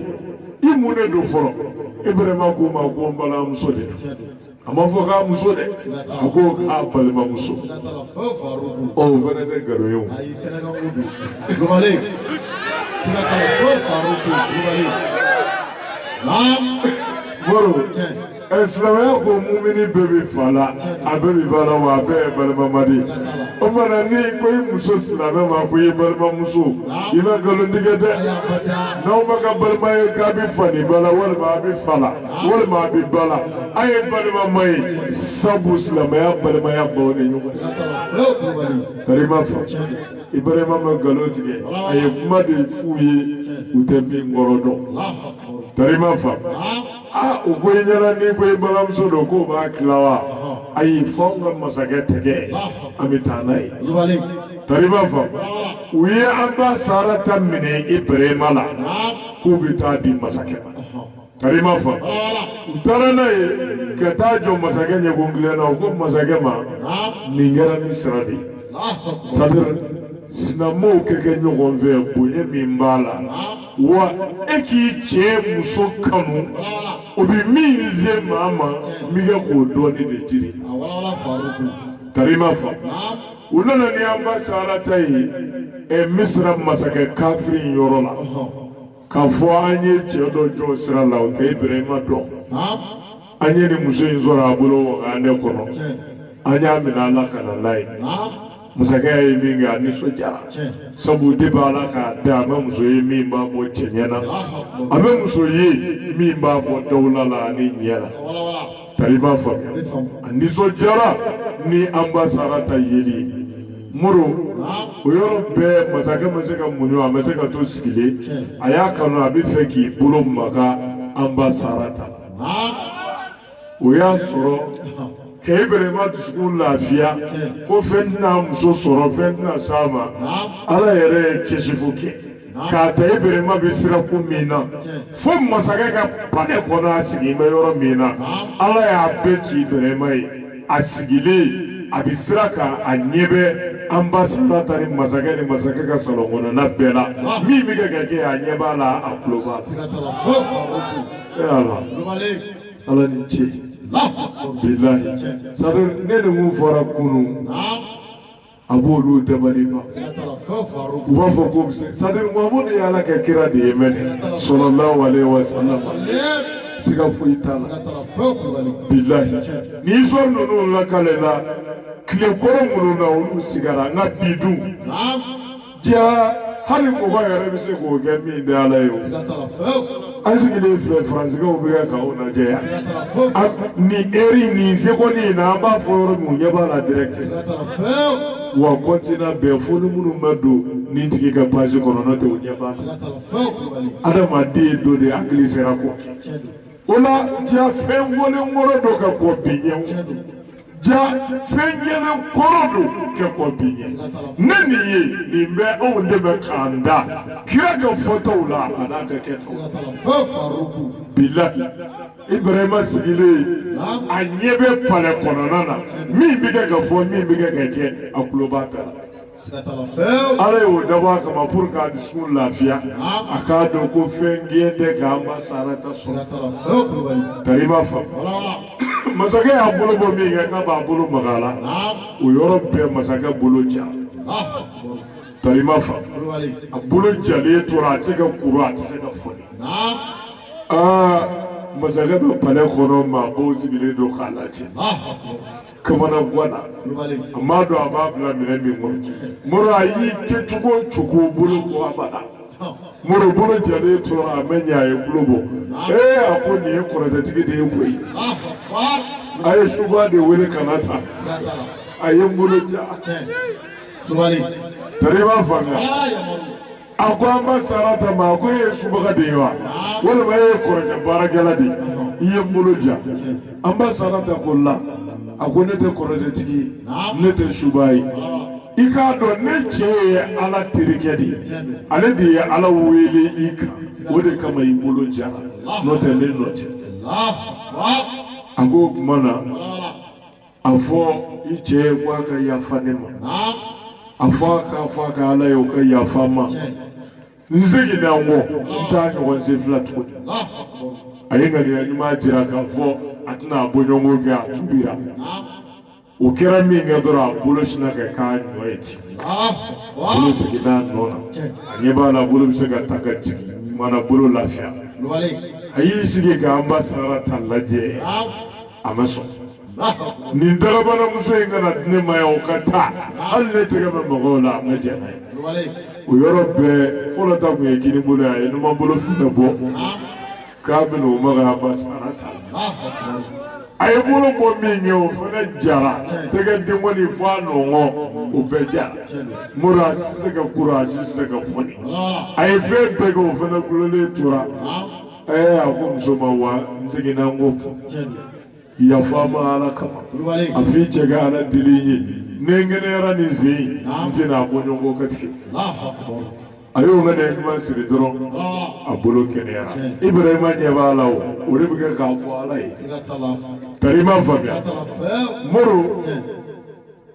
i mun de don fɔlɔ Ibrahima k'o ma ko n balimamuso de don a ma fɔ k'a muso dɛ a ko k'a balimamuso o fana tɛ nkalon ye o moro silamɛya ko mumini bɛɛ bɛ fa la a bɛɛ bɛ ba la wa a bɛɛ ye balimama de ye o mana ni ko i muso silamɛ ma ko i ye balimamuso i ma nkalon tigɛ dɛ n'aw ma ka balima ye k'a bɛ fa ni ba la walima a bɛ fa la walima a bɛ ba la a ye balimama ye sabu silamɛya balimaya baw ni ɲɔgɔn cɛ karima fa Ibrahima ma nkalon tigɛ a ye kuma de f'u ye u tɛ min kɔrɔ dɔn karima fa o ko i ɲɛna ni ko i balimamuso don k'o b'a tila wa ayi f'anw ka masakɛ tɛgɛ an bɛ taa n'a ye karima fa u ye an ba Sarata minɛ Ibrahima la k'u bɛ taa di masakɛ ma karima fa u taara n'a ye ka taa jɔ masakɛ ɲɛkunkilen na u ko masakɛ ma nin kɛra Misira de ye sinamaw kɛ kɛ ɲɔgɔn fɛ bonya min b'a la wa e k'i cɛ muso kanu o bɛ min se maa ma min kɛ k'o dɔɔni de jiri karima fa u nana ni an ba Sarata ye Misira masakɛ kafiri yɔrɔ la k'a fɔ an ye cɛ dɔ jɔ sira la o tɛ Ibrahima dɔn an ye nin muso in sɔrɔ a bolo wagane kɔnɔ an y'a minɛ ala ka na n'a ye masakɛ ye min kɛ a nisɔndiyara sabu de b'a la k'a da a bɛ muso ye min b'a bɔ cɛɲɛ na a bɛ muso ye min b'a bɔ dawula la ani ɲɛ la tari b'a faamuya a nisɔndiyara ni an ba Sarata yeli muru o yɔrɔ bɛɛ masakɛ ma se ka muɲu a ma se ka to sigilen a y'a kanu a bɛ fɛ k'i bolo maga an ba Sarata o y'a sɔrɔ ka Ibrahima dusukun lafiya ko fɛn tɛna muso sɔrɔ fɛn tɛna s'a ma ala yɛrɛ ye kɛsifu kɛ k'a ta Ibrahima bɛ sirakun min na fo masakɛ ka palɛ kɔnɔ a sigi bɛ yɔrɔ min na ala y'a bɛɛ ci Ibrahima ye asigile abisraka anyebe ambassador tari masakɛ ka salon na bela mi mi ke anyeba la aploba ala ni ce billahi sabe ne de mun fɔra kunu a b'olu dabali ma u b'a fɔ ko sabe Muhamadu ye ala ka kira de ye mɛnɛ sallallahu alaihi wasallam siga foyi t'a la billahi ni sɔn ninnu lakalela tile kɔrɔ minnu na olu sigara n ka bi dun ja hali mɔgɔ yɛrɛ bɛ se k'o kɛ min de ala ye o an sigilen filɛ faransikɛw bɛ ka o lajɛ yan ni eri ni sekondi na an b'a fɔ yɔrɔ min ɲɛ b'a la direct wa kɔntina bɛɛ fo ni minnu ma don nin tigi ka page kɔnɔ n'o tɛ o ɲɛ b'a la adamaden ye dɔ de hakili sera kɔ o la ja fɛn wɔlen kɔrɔ dɔ ka kɔ bi ɲɛ ja fɛn ɲɛnɛ kɔrɔ do kɛ kɔ bi ɲɛ ne nin ye nin bɛ anw de bɛ k'an da kira ka fɔtaw la a n'a ka kɛtaw bilahi Ibrahima sigilen a ɲɛ bɛ palɛ kɔnɔna na min bɛ kɛ ka fɔ min bɛ kɛ ka kɛ a tulo b'a bɛɛ la ala y'o dabɔ a kama pour que a dusukun lafiya a k'a dɔn ko fɛn gɛn tɛ k'an ba sarata sɔrɔ tari b'a faamu masakɛ y'a bolo bɔ min kɛ k'a b'a bolo maga la o yɔrɔ bɛɛ masakɛ bolo ja tari b'a faamu a bolo jalen tora a tɛ se ka kuru a tɛ se ka fɔni masakɛ bɛ palɛ kɔnɔ maabɔw sigilen don k'a lajɛ kamana guana a m'a dɔn a b'a bila minɛ min kɔnɔ mɔrɔ a y'i kɛ cogo o cogo bolo ko abada mɔrɔ bolo jalen tora a mɛ ɲɛ a ye bolo bɔ a ko nin ye kɔrɔtɛtigi de ye koyi a ye suba de wele ka na ta a ye n bolo ja tari b'a faamuya a ko an ba sarata ma a ko e ye subaga de ye wa walima e ye kɔrɔkɛ baarakɛla de i ye n bolo ja an ba sarata ko la a ko ne tɛ kɔrɔkɛtigi ye ne tɛ suba ye i k'a dɔn ne cɛ ye ala terikɛ de ye ale de ye ala wele i kan o de kama i bolo jara n'o tɛ ne nɔ tɛ a ko o tuma na a fɔ i cɛ ye ko a ka yafa ne ma a fɔ k'a fɔ a ka ala ye o ka yafa ma n seginna n kɔ n t'a ɲɔgɔn sen fila tuguni a ye ŋaniya ɲuman jira k'a fɔ a tɛna a bɔɲɔgɔnko kɛ a tubira o kɛra min kɛ dɔrɔn a bolo sinna ka k'a ɲɔ ye ten bolo seginna a nɔ na a ɲɛ b'a la bolo bɛ se ka ta ka jigin mana bolo lafiya a y'i sigi k'an ba sarata lajɛ a ma sɔn nin dagabanamuso in kana di ne ma yan o ka taa hali ne tɛgɛ bɛ mɔgɔw la a ma jɛ n'a ye o yɔrɔ bɛɛ fɔlɔ ta tun ye kini bolo ye a ye numan bolo fɛnɛ bɔ k'a bɛna o ma ka ba sarata a ye bolo bɔ min kɛ o fɛnɛ jara tɛgɛ denkɔni fɔ a nɔgɔn o bɛɛ jara mori a tɛ se ka kuru a tɛ se ka fɔni a ye fɛn bɛɛ kɛ o fɛnɛ kulolen tora a ko muso ma wa n seginna n ko yafa ma ala kama a fi cɛ ka ala deli ye ne ŋɛnɛyara nin sen in n tɛna a bɔɲɔgɔnko ka fiye a y'o ŋɛnɛ ɲuman siri dɔrɔn a bolo kɛnɛyara Ibrahima ɲɛ b'a la o de bɛ kɛ k'a fɔ ala ye tari ma faamuya moro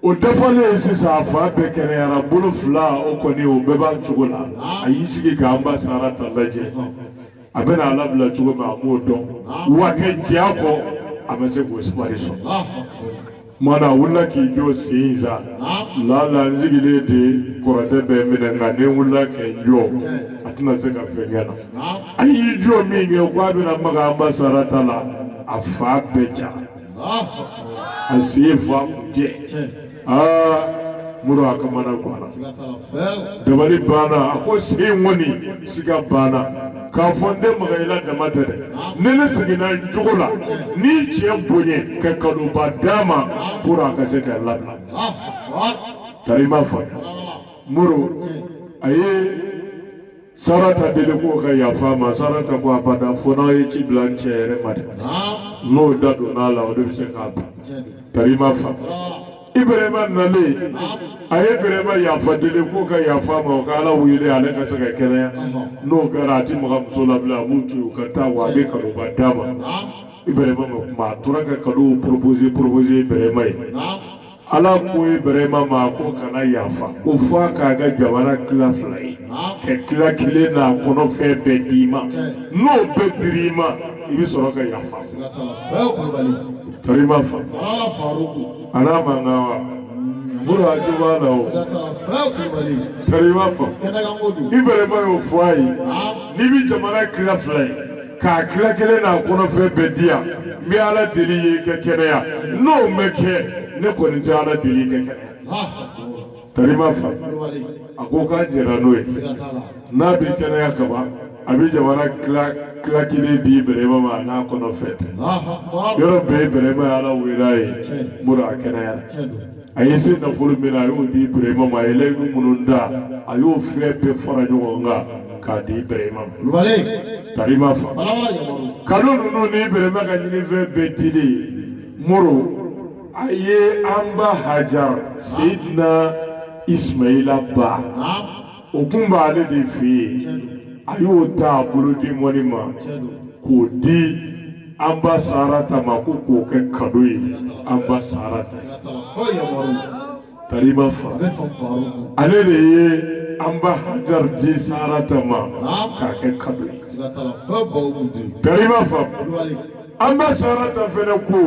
o dafalen sisan a fa bɛɛ kɛnɛyara bolo fila o kɔni o bɛɛ b'a cogo la a y'i sigi k'an ba sara ta lajɛ a bɛna ala bila cogo min a b'o dɔn wa kɛ ja kɔ a ma se k'o sibari sɔrɔ mana wulila k'i jɔ sen in sa lala n sigilen de kɔrɔtɛ bɛ minɛ nka ne wulila k'i jɔ a tɛna se ka fɛn kɛ na a y'i jɔ min kɛ ko a bɛna maga an ba sarata la a fa bɛɛ ja a sen fa kun jɛ muru a kamana guana dabali banna a ko sen kɔni siga banna k'a fɔ n tɛ maga i la dama tɛ dɛ ne ne seginna cogo la n'i cɛ bonya ka kanuba d'a ma pour a ka se ka labila tari ma fɔ muru a ye sarata deli ko ka yafa ma sarata ko abada fo n'a ye ci bila n cɛ yɛrɛ ma dɛ n'o da donna a la o de bɛ se k'a ban tari ma fɔ Ibrahima nalen a ye Ibrahima yafa deli ko ka yafa ma o ka ala wele ale ka se ka kɛnɛya n'o kɛra a ti maga muso la bilen a b'u to yen u ka taa wa a bɛ kanuba d'a ma Ibrahima ma tora ka kado proposer Ibrahima ala ko Ibrahima ma ko kana yafa ko fa ka ga jamana kila fly ke kila kile na kono fe be dima no be dirima ibi soro ka yafa tarima fa ana mangawa bura jubala o tarima fa Ibrahima yo fai ni bi jamana kila fly ka kila kile na kono fe be dia mi ala dili ke kereya no meke ne kɔni tɛ ala deli kɛ tarima fa a ko k'a jɛra n'o ye n'a bɛ kɛnɛya kaban a bɛ jamana tila kelen di Ibrahima ma n'a kɔnɔ fɛ yɔrɔ bɛɛ Ibrahima ye ala wele a ye muru a kɛnɛyara a ye se nafolo min na a y'o di Ibrahima ma a ye layidu minnu da a y'o fɛn bɛɛ fara ɲɔgɔn kan k'a di Ibrahima ma tarima fa kalo ninnu ni Ibrahima ka ɲinifɛn bɛɛ dili muru aye amba Hajar Sidna Ismaila ba okunba ale de fi ayo ta bolo di moni ma ko di amba Sarata ma ko ke kado yi amba Sarata tarima fa ale de ye amba Hajar di Sarata ma ka ke kado yi tarima fa amba Sarata fene ko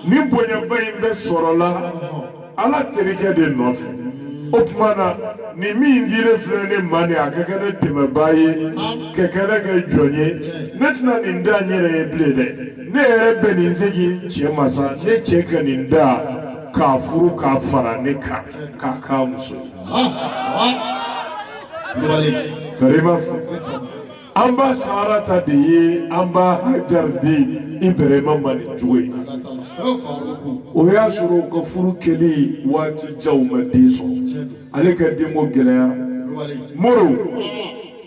ni bonyaba in be sorola ala terike de nof okmana ni mi ngire frene mani akakere teme baye kekere ke jonye netna ninda nyere blede ne ere beni zegi chemasa ne cheke ninda ka furu ka fara ne ka muso tarima amba Sarata de ye amba Hajar de Ibrahima mani juwe o y'a sɔrɔ u ka furu kɛli waati jaw ma den sɔrɔ ale ka denko gɛlɛyara moro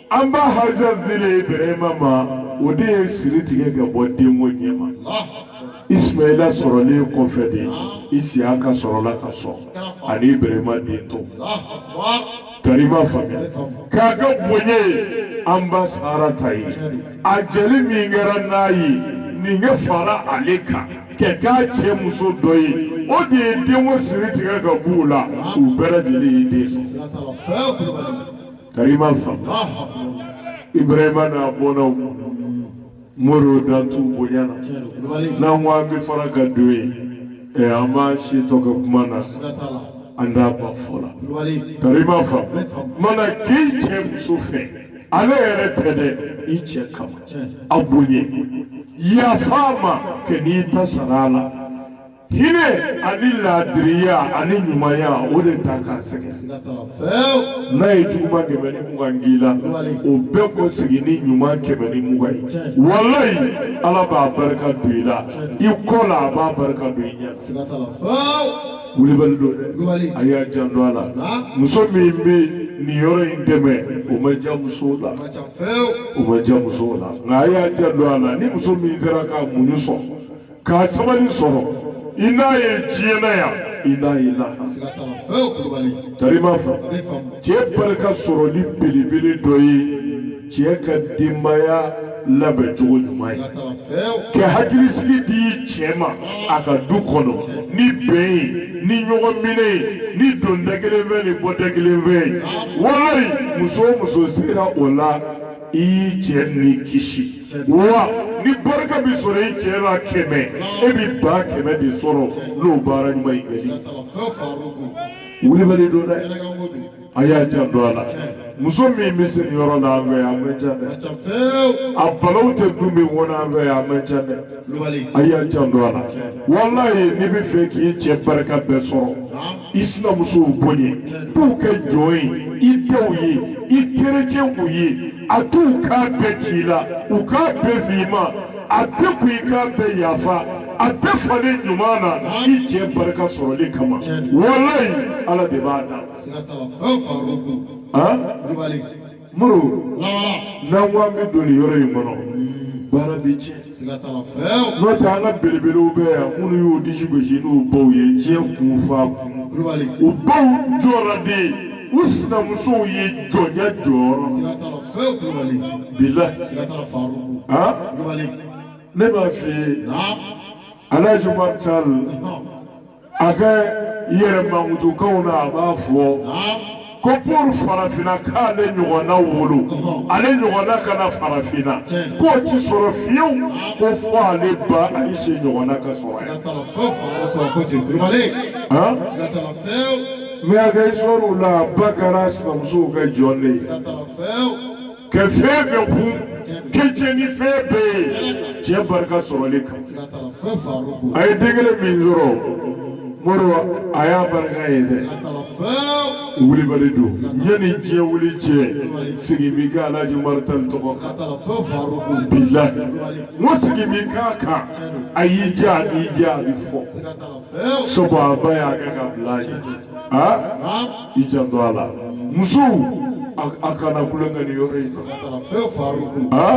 amba Hajar de Ibrahima ma o de ye siri tigɛ ka bɔ denko ɲɛma Ismaila sɔrɔlen kɔfɛ de Isiyaka sɔrɔla ka sɔn ani Ibrahima den tɔ tarima faamuya k'a ka bonya ye amba Sarata ye a jeli min kɛra n'a ye nin kɛ fara ale kan kɛ k'a cɛ muso dɔ ye o de ye denko siri tigɛ ka b'u la u bɛɛ lajɛlen ye den sɔrɔ tarima faamuya Ibrahima n'a bɔnnaw moro dan t'u bonya na n'an ko an bɛ fara ka don yen an b'a si tɔ ka kuma na an t'a ba fɔ la tarima faamuya mana k'i cɛ muso fɛ ale yɛrɛ tɛ dɛ i cɛ kama a bonye yafa ma kɛ n'i ta sara la hinɛ ani laadiriya ani ɲumanya o de ta k'a sɛgɛn n'a ye juguman 120 k'i la o bɛɛ kɔ sigi ni ɲuman 120 ye walayi ala b'a barika don i la i kɔ la a b'a barika don i ɲɛ wulibali don dɛ a y'a janto a la muso min bɛ nin yɔrɔ in dɛmɛ o ma diya musow la o ma diya musow la nka a y'a janto a la ni muso min kɛra k'a muɲu sɔrɔ k'a sabali sɔrɔ i n'a ye diɲɛna yan i n'a ye lahara tarima fɛ cɛ barika sɔrɔli belebele dɔ ye cɛ ka denbaya labɛn cogo ɲuman ye kɛ hakilisigi di cɛ ma a ka du kɔnɔ ni bɛn ye ni ɲɔgɔn minɛ ye ni don da kelen fɛ ni bɔ da kelen fɛ ye walayi muso o muso sera o la i y'i cɛ ni kisi wa ni barika bi sɔrɔ i cɛ la 100 e bi 100 de sɔrɔ n'o baara ɲuman in kɛli wulibali don dɛ a y'a janto a la muso min bɛ se nin yɔrɔ la an fɛ yan a man ca dɛ a balaw tɛ dun min kɔnɔ an fɛ yan a man ca dɛ a y'a janto a la walayi n'i bɛ fɛ k'i cɛ barika bɛɛ sɔrɔ i sinamusow bonya k'u kɛ jɔn ye i denw ye i terikɛw ye a t'u k'a bɛɛ k'i la u k'a bɛɛ f'i ma a bɛɛ ko i k'a bɛɛ yafa a bɛɛ falen ɲuman na i cɛ barika sɔrɔli kama walayi ala de b'a da muru n'an ko an bɛ don nin yɔrɔ in kɔnɔ baara bɛ tiɲɛ n'o tɛ an ka belebelew bɛ yan minnu y'o disi gosi n'u baw ye diɲɛ kun fa kun u baw jɔra de u sinamusow ye jɔnya jɔyɔrɔ bila ne b'a f'i ye Alhaji Umar Tall a ka yɛrɛ mankutukanw na a b'a fɔ ko pour farafina k'ale ɲɔgɔnna wolo ale ɲɔgɔnna kana farafina k'o ti sɔrɔ fiyewu ko fɔ ale ba Ayise ɲɔgɔnna ka sɔrɔ mais a ka histoire la ba kɛra sinamusow ka jɔn de ye ka fɛn bɛɛ kun ka jɛni fɛn bɛɛ ye cɛ barika sɔrɔli kan a ye den kelen min sɔrɔ Moro a y'a barika ye dɛ wulibali don yanni diɲɛ wuli cɛ sigi bi kɛ Alhaji Umar Tall tɔgɔ kan bilahi n ko sigi bi k'a kan a y'i ja a b'i ja a bɛ fɔ sabu a ba y'a kɛ ka bila ye i janto a la musow a kana kulonkɛ ni yɔrɔ in na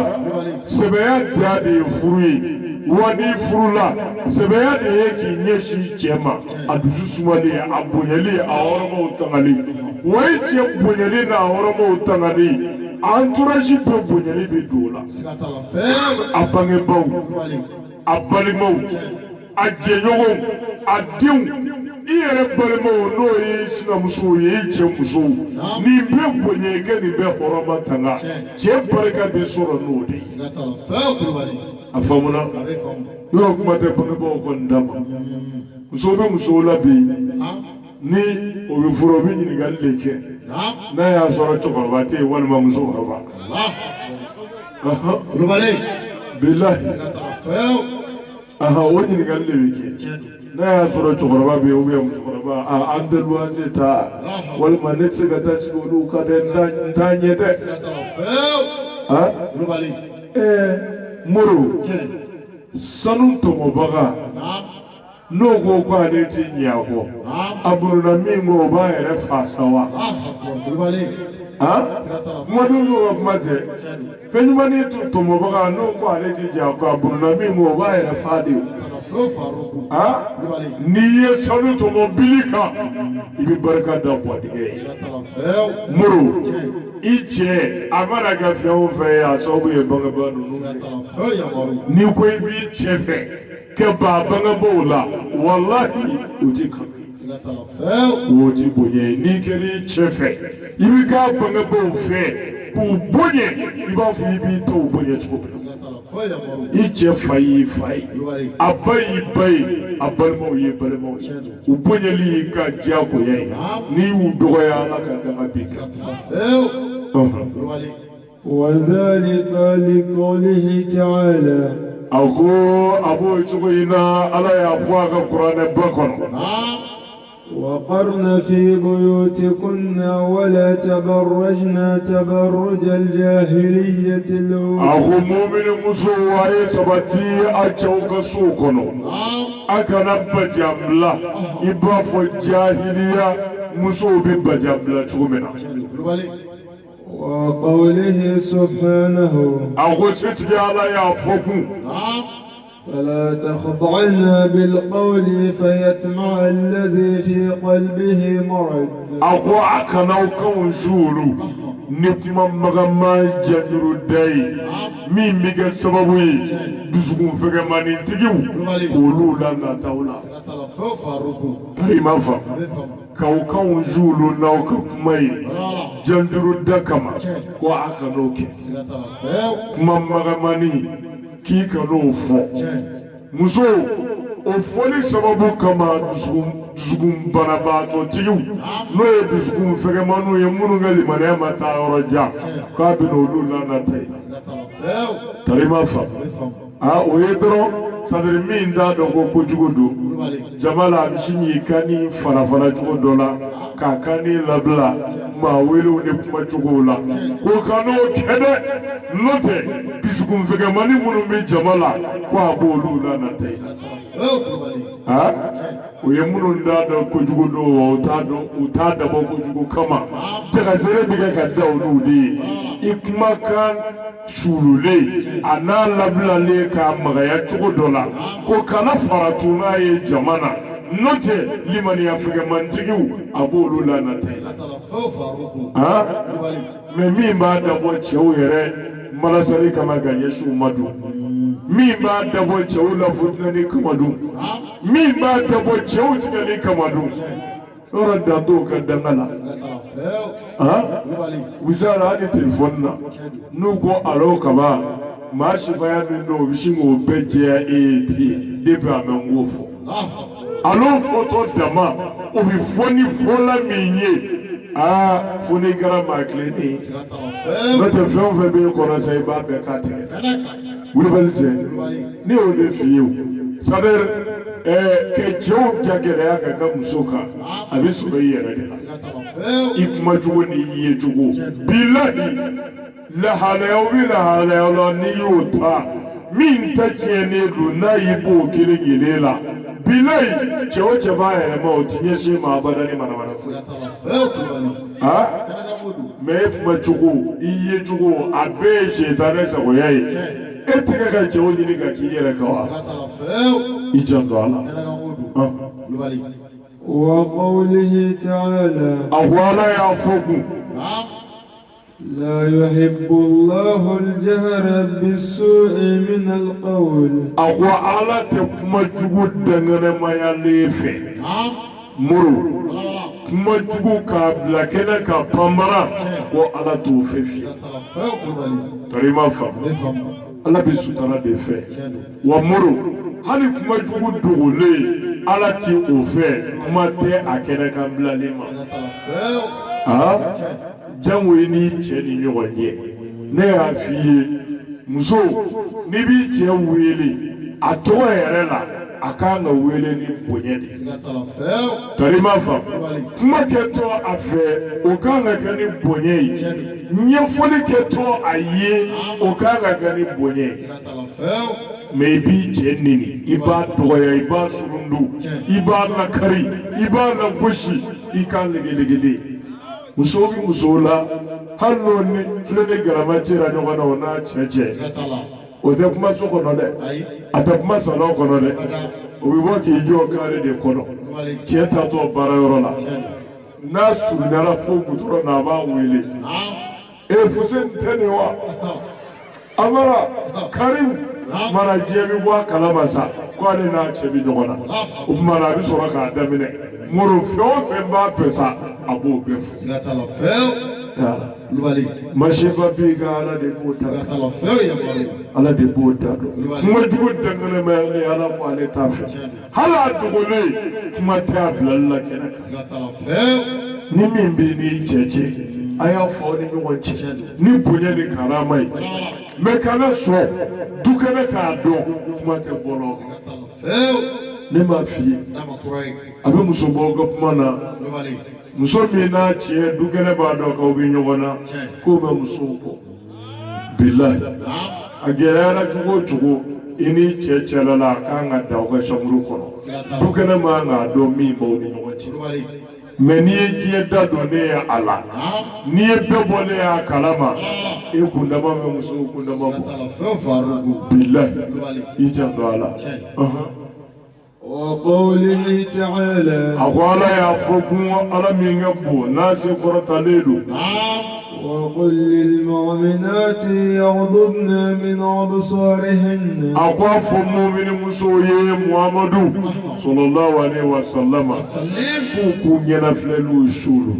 sɛbɛya da de ye furu ye wa ni furula sɛbɛya de ye k'i ɲɛsin cɛ ma a dusu sumali a bonyali a hɔrɔnmaw tangali wa i cɛ bonyali n'a hɔrɔnmaw tangali entourage bɛɛ bonyali bɛ don o la a bangebaw a balimaw a jɛɲɔgɔnw a denw i yɛrɛ balimaw n'o ye sinamusow ye i cɛ musow nin bɛ bonya i kɛ nin bɛ hɔrɔnma tanga cɛ barika bɛ sɔrɔ n'o de ye a faamuna yɔrɔ kuma tɛ bangebaaw kɔni da ma musow bɛ musow la bi ni o bɛ furu o bɛ ɲininkali de kɛ n'a y'a sɔrɔ cɛkɔrɔba tɛ yen walima musokɔrɔba bilahi o ɲininkali de bɛ kɛ n'a y'a sɔrɔ cɛkɔrɔba bɛ yen ubiyɛn musokɔrɔba an bɛ luwanse ta walima ne tɛ se ka taa sigi olu ka dɛ n t'a ɲɛ dɛ Moro sanu tɔmɔbaga n'o ko k'ale ti ɲɛ a kɔ a bolona min ko o b'a yɛrɛ fa sa wa kumadenw n'o ka kuma tɛ fɛn ɲumanin tɔmɔbaga n'o ko ale ti ɲɛ a kɔ a bolona min ko o b'a yɛrɛ fa de n'i ye sanu tɔmɔ bili kan i bɛ barika da bɔdingɛ ye Moro i cɛ a mana kɛ fɛn o fɛn ye a sababu ye bangebaa ninnu n'i ko i b'i cɛ fɛ kɛ ba bangebaaw la walahi o ti kan o ti bonya ye n'i kɛra i cɛ fɛ i bɛ k'a bangebaaw fɛ k'u bonya i b'a fɔ i b'i t'o bonya cogo min na i cɛ fa y'i fa ye a ba y'i ba ye a balimaw ye balimaw ye u bonyali y'i ka diyagoya ye n'i y'u dɔgɔya Ala ka danga bin kan وذلك لقوله تعالى أخو أبو إسماعيل على يفوق القرآن بكر وقرن في بيوتكن ولا تبرجن تبرج الجاهلية الأولى أخو مؤمن مسوى سبتي أجوك سوكنو أكنب جملة إباف الجاهلية مسوى بجملة تؤمنا وقوله سبحانه أخو ستي على يفوق فلا تخضعن بالقول فيطمع الذي في قلبه مرض أخو أكنو كون جولو نكما مغما جدر داي مين ميغا سببوي دسكون فغماني تيجو قولوا لنا تاولا كريما فا كاو كون جولو ناو كمي جدر دكما كو أكنو كي كما مغماني k'i ka n'o fɔ muso o fɔli sababu kama dusukun banabaatɔtigiw n'o ye dusukun fɛgɛmaniw ye minnu ka limaniya ma taa yɔrɔ jan k'a bɛ n'olu lanata ye tarima fa o ye dɔrɔn sadiri min t'a dɔn ko kojugu don jama la a bɛ sin k'i kan ni farafara cogo dɔ la k'a kan ni labila maa welew ni kuma cogow la k'o ka n'o kɛ dɛ n'o tɛ dusukun fɛgɛmani minnu bɛ jama la ko a b'olu lanata ye o ye minnu t'a dɔn kojugu don wa u t'a dabɔ kojugu kama dagasere bɛ kɛ ka da olu de ye i kumakan suululen a n'a labilalen k'a magaya cogo dɔ la ko kana faratu n'a ye jama na n'o tɛ limaniya fɛgɛmantigiw a b'olu lanata ye mais min b'a dabɔ cɛw yɛrɛ malasali kama ka ɲɛsin u ma don min b'a dabɔ cɛw la futinɛni kama dun min b'a dabɔ cɛw tigɛli kama dun yɔrɔ dan t'o ka danga la wisara hali telefɔni na n'u ko alo kaba maa sifaya min don o bɛ sin k'o bɛɛ jɛya e ye ten depuis a mɛ n k'o fɔ alo fɔtɔ dama o bɛ fɔ ni fɔla min ye fo n'i kɛra maa tilennen ye n'o tɛ fɛn o fɛn b'e kɔnɔ sa i b'a bɛɛ k'a tigɛ Wulibali cɛ ne y'o de f'i ye o c'est-à-dire que cɛw jagɛlɛya ka ka muso kan a bɛ sɔrɔ i yɛrɛ de la i kumacogo n'i yecogo bilahi lahalayaw bɛ lahalayaw la n'i y'o ta min ta tiɲɛnen don n'a y'i b'o kelen kelen la bilahi cɛ o cɛ b'a yɛrɛma o ti ɲɛsin ma abada ni manamana ko mais e kumacogo i yecogo a bɛɛ ye setanɛ sagoya ye e tɛgɛ ka cɛw ɲini ka k'i yɛrɛ kan wa i janto a la وقوله تعالى أهوالا يا فوق لا يحب الله الجهر بالسوء من القول أهوالا تكمجود دنغنا ما يليفي مرو كمجود كابلا كنا كبامرا وعلى توفيفي تريما فهم الله بسطرة دفع ومرو هل كمجود دولي ala ti o fɛ kuma tɛ a kɛnɛ kan bilalen ma jango ye ni cɛ ni ɲɔgɔn ye ne y'a f'i ye muso n'i b'i cɛ wele a tɔgɔ yɛrɛ la a kan ka wele ni bonya de tari ma fa kuma kɛtɔ a fɛ o kan ka kɛ ni bonya ye ɲɛfɔli kɛtɔ a ye o kan ka kɛ ni bonya ye mais i b'i cɛ nini i b'a dɔgɔya i b'a surundu i b'a lakari i b'a lagosi i k'a legelegede muso bɛ muso la hali n'o ni filɛ ni galama cɛra ɲɔgɔn na o n'a cɛ cɛ o tɛ kuma so kɔnɔ dɛ a tɛ kuma salon kɔnɔ dɛ o bɛ bɔ k'i jɔ kare de kɔnɔ cɛ taatɔ baarayɔrɔ la n'a surunyara fo gudɔrɔn na a b'a wele Fuseni tɛ nin wa amara Karim mana diɲɛ bɛ bɔ a kalama sa k'ale n'a cɛ bɛ ɲɔgɔn na o tuma a bɛ sɔrɔ k'a daminɛ moro fɛn o fɛn b'a bɛɛ sa a b'o bɛɛ fɔ masiba b'i ka ala de b'o ta ala de b'o ta dɔn kuma jugu dangana ni ala ko ale t'a fɛ hali a dogolen kuma tɛ a bilali la kɛnɛ ni min b'i n'i cɛ cɛ a y'a fɔ aw ni ɲɔgɔn cɛ ni bonya ni karama ye mais kana sɔn du kɛnɛ k'a dɔn kuma tɛ bɔlɔ ne m'a f'i ye a bɛ musobaw ka kuma na muso min n'a cɛ du kɛnɛ b'a dɔn k'aw bɛ ɲɔgɔn na k'o bɛ musow kɔ bilahi a gɛlɛyara cogo o cogo i ni cɛ cɛla la a kan ka da aw ka chambre kɔnɔ du kɛnɛ man k'a dɔn min b'aw ni ɲɔgɔn cɛ mais n'i ye diɲɛ da don ne ye a la n'i ye bɛɛ bɔ ne y'a kalama e kundama bɛ musow kundama bɔ bilahi i janto a la وقوله تعالى أقول يا فوقو على من يبو ناس فرطاليلو وقل للمؤمنات يغضبن من أبصارهن أقول فمؤمن مسوي محمد صلى الله عليه وسلم فوقو ينفللو الشولو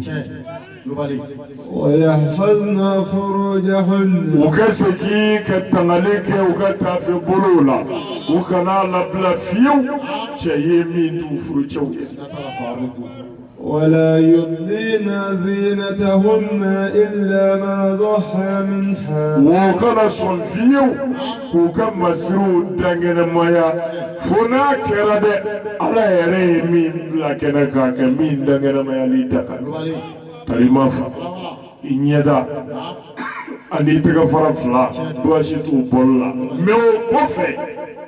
ويحفظن فروجهن وكسكي كتناليك وكتافي بلولا وكنا لبلا فيو شيء من تفرجو ولا يبدين زينتهن إلا ما ظهر منها وكنا صنفيو وكما سرو دنجن مايا فنا كرد على يري من لكن كاك من دنجن مايا لدك tarima fa inyeda ani tega fara fla do shi to bolla me o kofe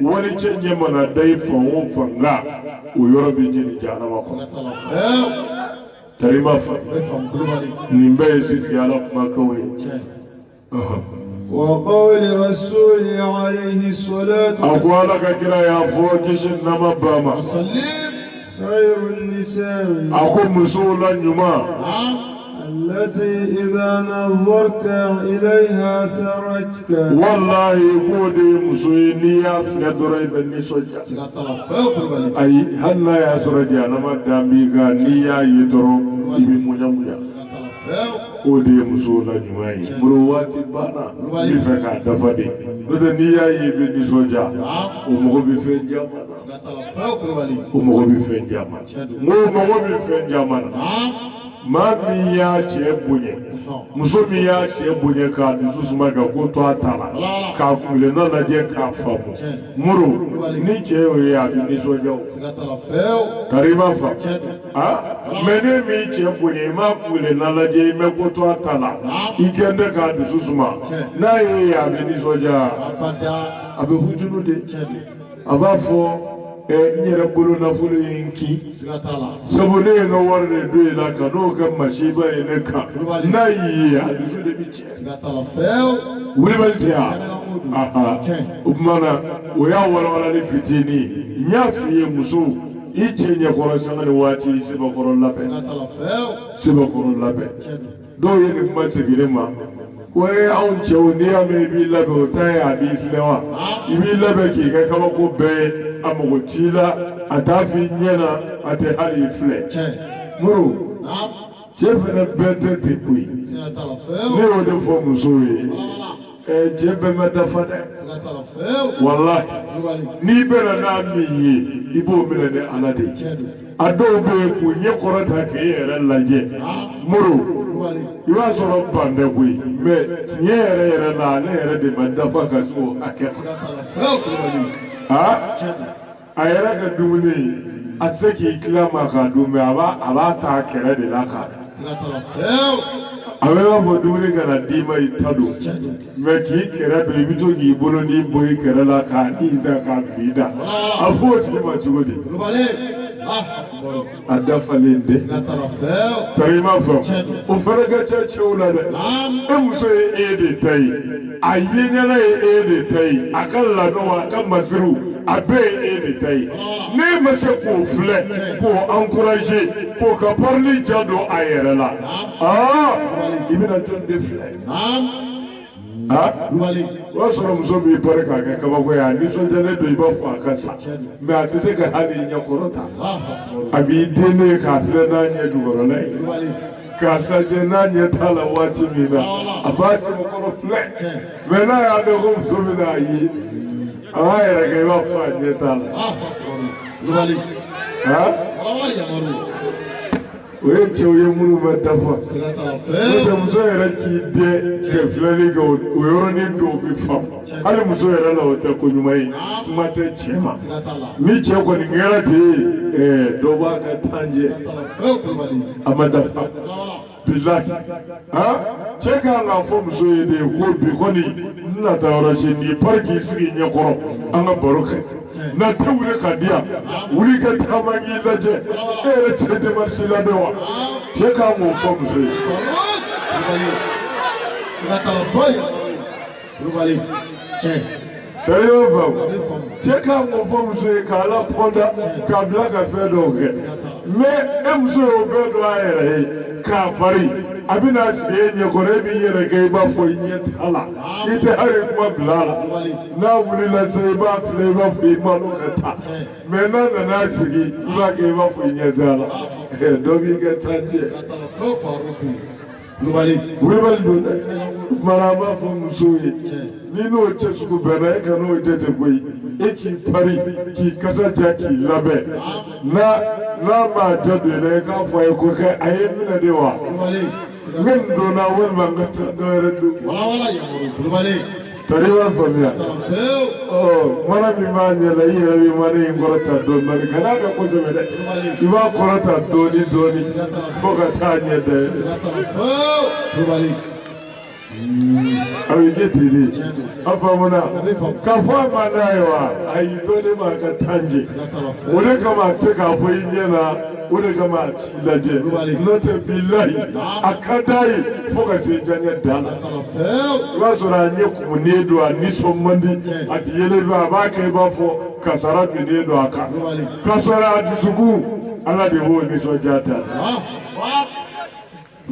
wani canje mana dai fon fanga o yoro be jini jana ma ko tarima fa nimbe sit ya la ma kawai وقول رسول عليه الصلاة والسلام أقول لك كلا يا فوجش إنما باما خير النساء أقول مسؤولا يما التي إذا نظرت إليها سرتك والله يقول مسوينيا في دري بني سوجا أي هلا يا سرجا لما دامبيغا نيا يدرو يبي منيا ودي مسولا جماعي مرواتي بانا يفكا دفدي لذا نيا يبي سوجا ومغبي فين جامان ومغبي فين جامان ومغبي فين جامان ma mi ya ce bunye muso mi ya ce bunye ka dusu suma ga ko to atala ka kule no na je ka famu muru ni ce o ya bi ni so jaw karima fa mene mi ce bunye ma kule na la je me ko to atala igende ka dusu suma na ye ya bi ni so ja abe hujunu de abafo nyere bulu na fulu yinki sabone no warne do ila ka no kan mashiba ene ka na yi ya dusu de biche wuri baltia umana oya wala ni fitini nyafiye muso iche nya koro sangani wati sibakoro labe do yene masigire ma we on chewni ame bi labe otaya abi flewa ibi labe ki ka kama ko be amogotila atafi nyena ate hali fle muru jefene bete tipui ne ode fo musoyi jebe medafade wallahi ni bera na miyi ibo mele ne alade ado be ku nye korata ke yere laje muru iwa soro bande bui me nye yere na ne yere de medafa kaso akesa ayara ka dumuni a saki kilama ka dume aba ta kere de la ka abewa bo dumuni kana dima itado me ki kere be bito gi bolo ni boy kere la ka ni da ka bida afo ti ma chugodi adafalinde tarima fo o faraga chechula de muso de tai ayinya na de tai akalla no akan masru abe de tai ne mase ko fle ko encourager ko ka parler jado ayere la ibina ton de fle wa soro muso bi pare ka ka ba ko ya ni so jale do iba fa kansa me atise ka hali nya korota abi dene ka fle na nya dugoro lai ka ta je na nya tala wati mina abasi mo ko fle me na ya do ko muso bi na yi ayere ka iba fa nya tala we choye muru madafa we muso yera ki de ke flani go we yoroni do bi fam ali muso yera la wata ko nyumai mate chema mi che ko ni ngera ti do ba ka tanje amada billahi cheka nga fo muso yede ko bi ko ni na ta ora shi ni parki sigi nyakoro anga baroke na tawule kadia wuli ka tamangi laje ere tete marsila bewa cheka mo fo muso cheka mo fo muso ka la ponda ka bla ka fe do ke me emso obedo ayere ka bari abina siye nye kore bi yere ke ba fo nye tala ite hari kuma bilala na wuli la se ba fle ba fo ma lo kata me na sigi ba ke ba fo nye tala do bi ke tanje wuli do marama fo musoyi ni no chesuku bere ka no tete koi eki pari ki kasa jaki labe na ma jadu le ka fo e ko ke ayemina dewa men do na wal mangata do redu wala ya muru tariwa famia mara mi manya la yira mi mani ngorata do mani kana ka ko zemede iba korata doni foga tanya de awi getiri apa muna kafa manaiwa ayi dole ma ka tanje wole kama tsaka fo yinyana wole kama tilaje note billahi akadai foga se janya dala wasura nye kumunedo aniso mandi ati yele ba kai ba fo kasara binedo aka kasara adisugu ala de ho ni so jata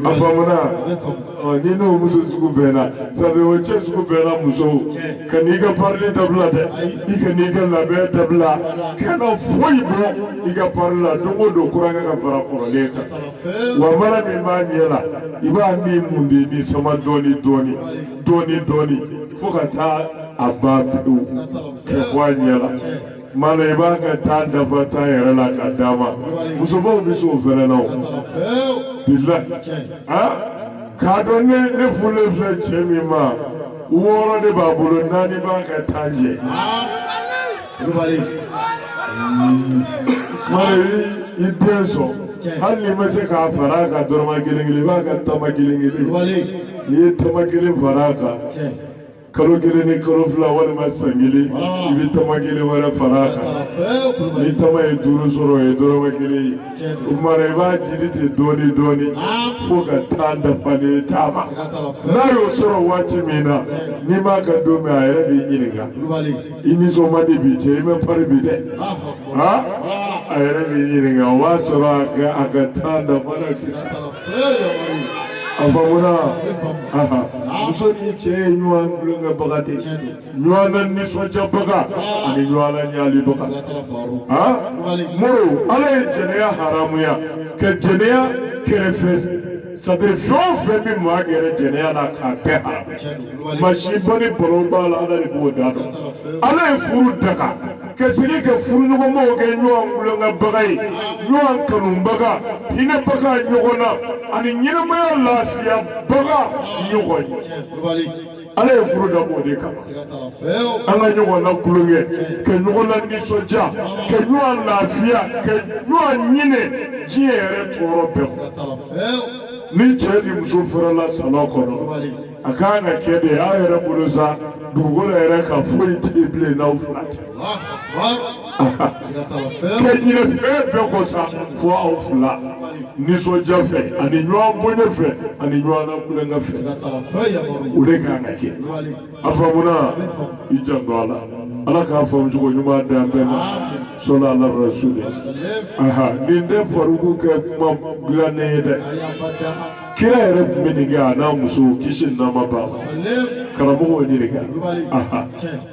afamuna ni no muso sugu bena sabe o che sugu bena muso kaniga parli dabla de ikaniga labe dabla kana foibo iga parla dongo do kuranga ka fara koroleka wa mara mi manyela iba mi mundi ni sama doni fokata ababu ke wanyela mana iba ka ta dafa ta yara la ka dama muso ba bi so fere na billah ka don ne fule fle chemi ma woro de babulo nani ba ka tanje mare intenso hali mase ka faraka dorma gilingili ba ka tama gilingili ni tama gilin faraka kalo gele ni kalo fila walima sangili ibi tama gele wara faraka ni tama ye duru soro ye doroma gele umara iba jidite doni fo ka tanda pane tama na yo soro wati mina ni ma ka do me ayere bi nyininga ini so ma de bi te me pare bi de ayere bi nyininga wa soro aga tanda pana sisi afamuna muso ni cɛ ɲuman kulonkɛ baga de ɲuman na nisɔndiya baga ani ɲuman na ɲaali baga moro ala ye jɛnɛya haramuya ka jɛnɛya kɛrɛfɛ c'est-à-dire fɛn o fɛn bɛ maa gɛrɛ jɛnɛya la k'a bɛɛ haramu masiba ni balo b'a la ala de b'o da dɔn ala ye furu daga ka segin ka furuɲɔgɔnmaw kɛ ɲɔgɔn kulonkɛbaga ye ɲɔgɔn kanubaga hinɛbaga ɲɔgɔn na ani ɲɛnɛmaya lafiya baga ɲɔgɔn ye ala ye furu da b'o de kama an ka ɲɔgɔn na kulonkɛ ka ɲɔgɔn na nisɔndiya ka ɲɔgɔn lafiya ka ɲɔgɔn ɲinɛ diɲɛ yɛrɛ tɔɔrɔ bɛɛ ni cɛ ni muso farala salon kɔnɔ a kan ka kɛ de aw yɛrɛ bolo sa dugukolo yɛrɛ ka foyi tɛ bilen n'aw fila tɛ ka ɲinɛ fɛn bɛɛ kɔ sa fo aw fila nisɔndiya fɛ ani ɲɔgɔn bonya fɛ ani ɲɔgɔn na kulonkɛ fɛ o de kan ka kɛ a faamuna i janto a la ala k'a faamu cogo ɲuman di an bɛɛ ma sɔli ala rasuli nin tɛ faruku kɛ kuma dilannen ye dɛ kira yɛrɛ tun bɛ nin kɛ a n'a muso kisi nama b'a ma karamɔgɔw ɲininka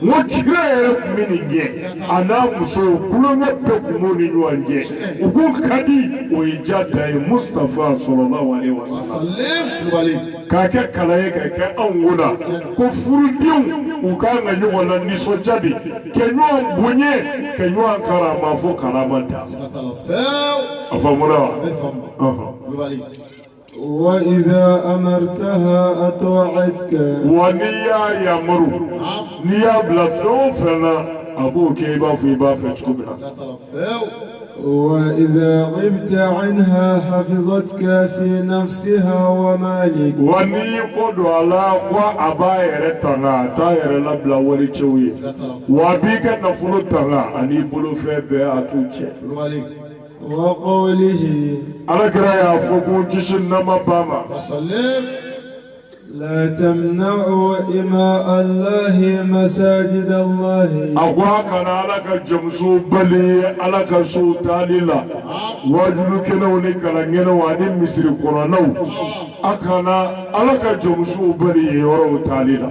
n ko kira yɛrɛ tun bɛ nin kɛ a n'a muso kulonkɛ bɛɛ tun b'u ni ɲɔgɔn cɛ u ko ka di o ye diya dan ye Mustafa sallallahu alaihi wasallam k'a kɛ kalan ye ka kɛ anw kunna ko furudenw u kan ka ɲɔgɔn na nisɔndiya de ka ɲɔgɔn bonya ka ɲɔgɔn karama fo karama da a faamuna wa وإذا أمرتها أطاعتك ونيا يمر نيا بلفون فنا أبوك يبا في بافتكم وإذا غبت عنها حفظتك في نفسها ومالك وني قد على وأباير تنا تاير لبلا وريتشوي وبيك نفلو تنا أني بلو في بياتوتشي وقوله على كرايا فوقون كيشن نما باما لا تمنعوا إماء الله مساجد الله أخواكنا على كجمسو بلي على كسو تاليلا واجلو كنوني كالانينا واني مصر قرانو أكنا على كجمسو بلي يورو تاليلا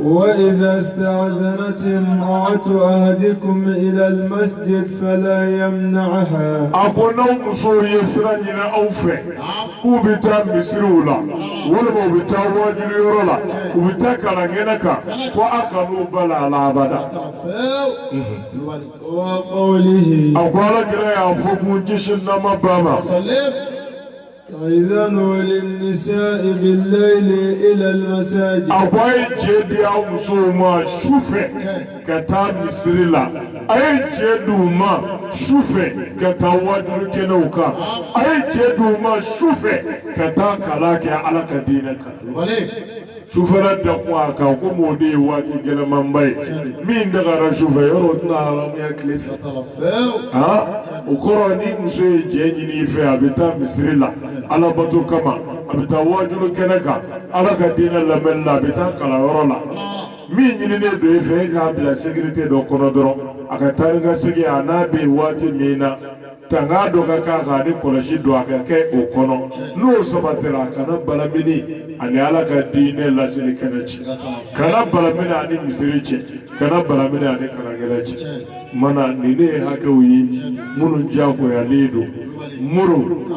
وإذا استعزنت امرأة أحدكم إلى المسجد فلا يمنعها أكنا مصور يسرانينا أوفي وبتا مسرولا ولما بتا واجل يرولا وبتا كالانينكا وأكنوا بلا العبادة وقوله أقوال كلا يفوقون جيشن نما باما إذنوا للنساء بالليل إلى المساجد أقوال جدي أو مسوما شوفي كتاب مسرلا أي جدو ما شوفي كتاواجر كنوكا أي جدو ما شوفي كتا كلاك على كدينك شوفنا دقوا كوكو دي واجي جلمان باي مين دغرا شوفي يروتنا على مياكليف وكروني مسوي جيني في أبيتا مسرلا على بدو كما أبيتا واجر كنكا على كدين لمن أبيتا كلا يرولا مين يني دو في كابلا سيكريتي دو كونودرو akatanga sigi anabi wati mina tanga do ka ka ni kɔlɔsi do a ka kɛ o kɔnɔ n'o sabatira kana balamini ani ala ka diinɛ laseli kɛnɛ ci kana balamini ani misiri cɛ kana balamini ani kalangɛlɛ ci mana nin ne ye hakɛw ye minnu diyagoyalen don muru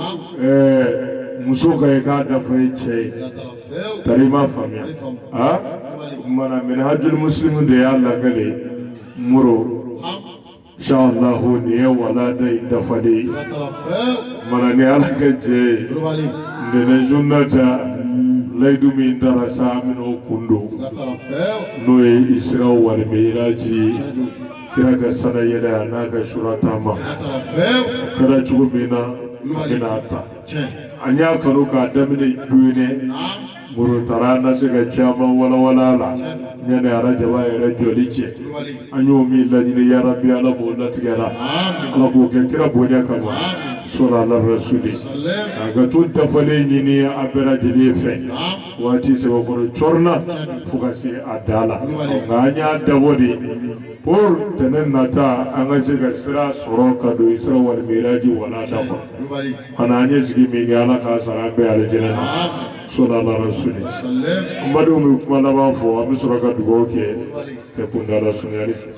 muso ka ye k'a dafa ye cɛ ye tari ma faamuya mana minhajul muslim de y'a lakale muru inshallahu ni ye walada in dafale mana ni ala ka jɛ nene sunnata layidu min taara sa min'o kundo n'o ye isra warimiraji kira ka sana yɛlɛ a n'a ka surata ma kɛra cogo min na a bɛna ta an y'a kanu k'a daminɛ joinɛ muru taara na se ka caman walawala la yanni arajaba yɛrɛ jɔli cɛ an y'o min laɲini ya Rabbi ala b'o latigɛra ala k'o kɛ kira bonya kama sɔrɔ ala rasuli a ka to dafalen ɲini a bɛɛ lajɛlen fɛ waati sɛbɛkɔrɔ cɔrɔna fo ka se a da la nka an y'a dabɔ de pour tɛnɛ nata an ka se ka sira sɔrɔ ka don isra wal miraji walada kɔnɔ kana an ye sigi min kɛ ala k'a sara an bɛɛ alijɛnɛ na sɔrɔ ala rasuli an badenw bɛ kuma laban fɔ an bɛ sɔrɔ ka dugawu kɛ kundala sunyali fɛ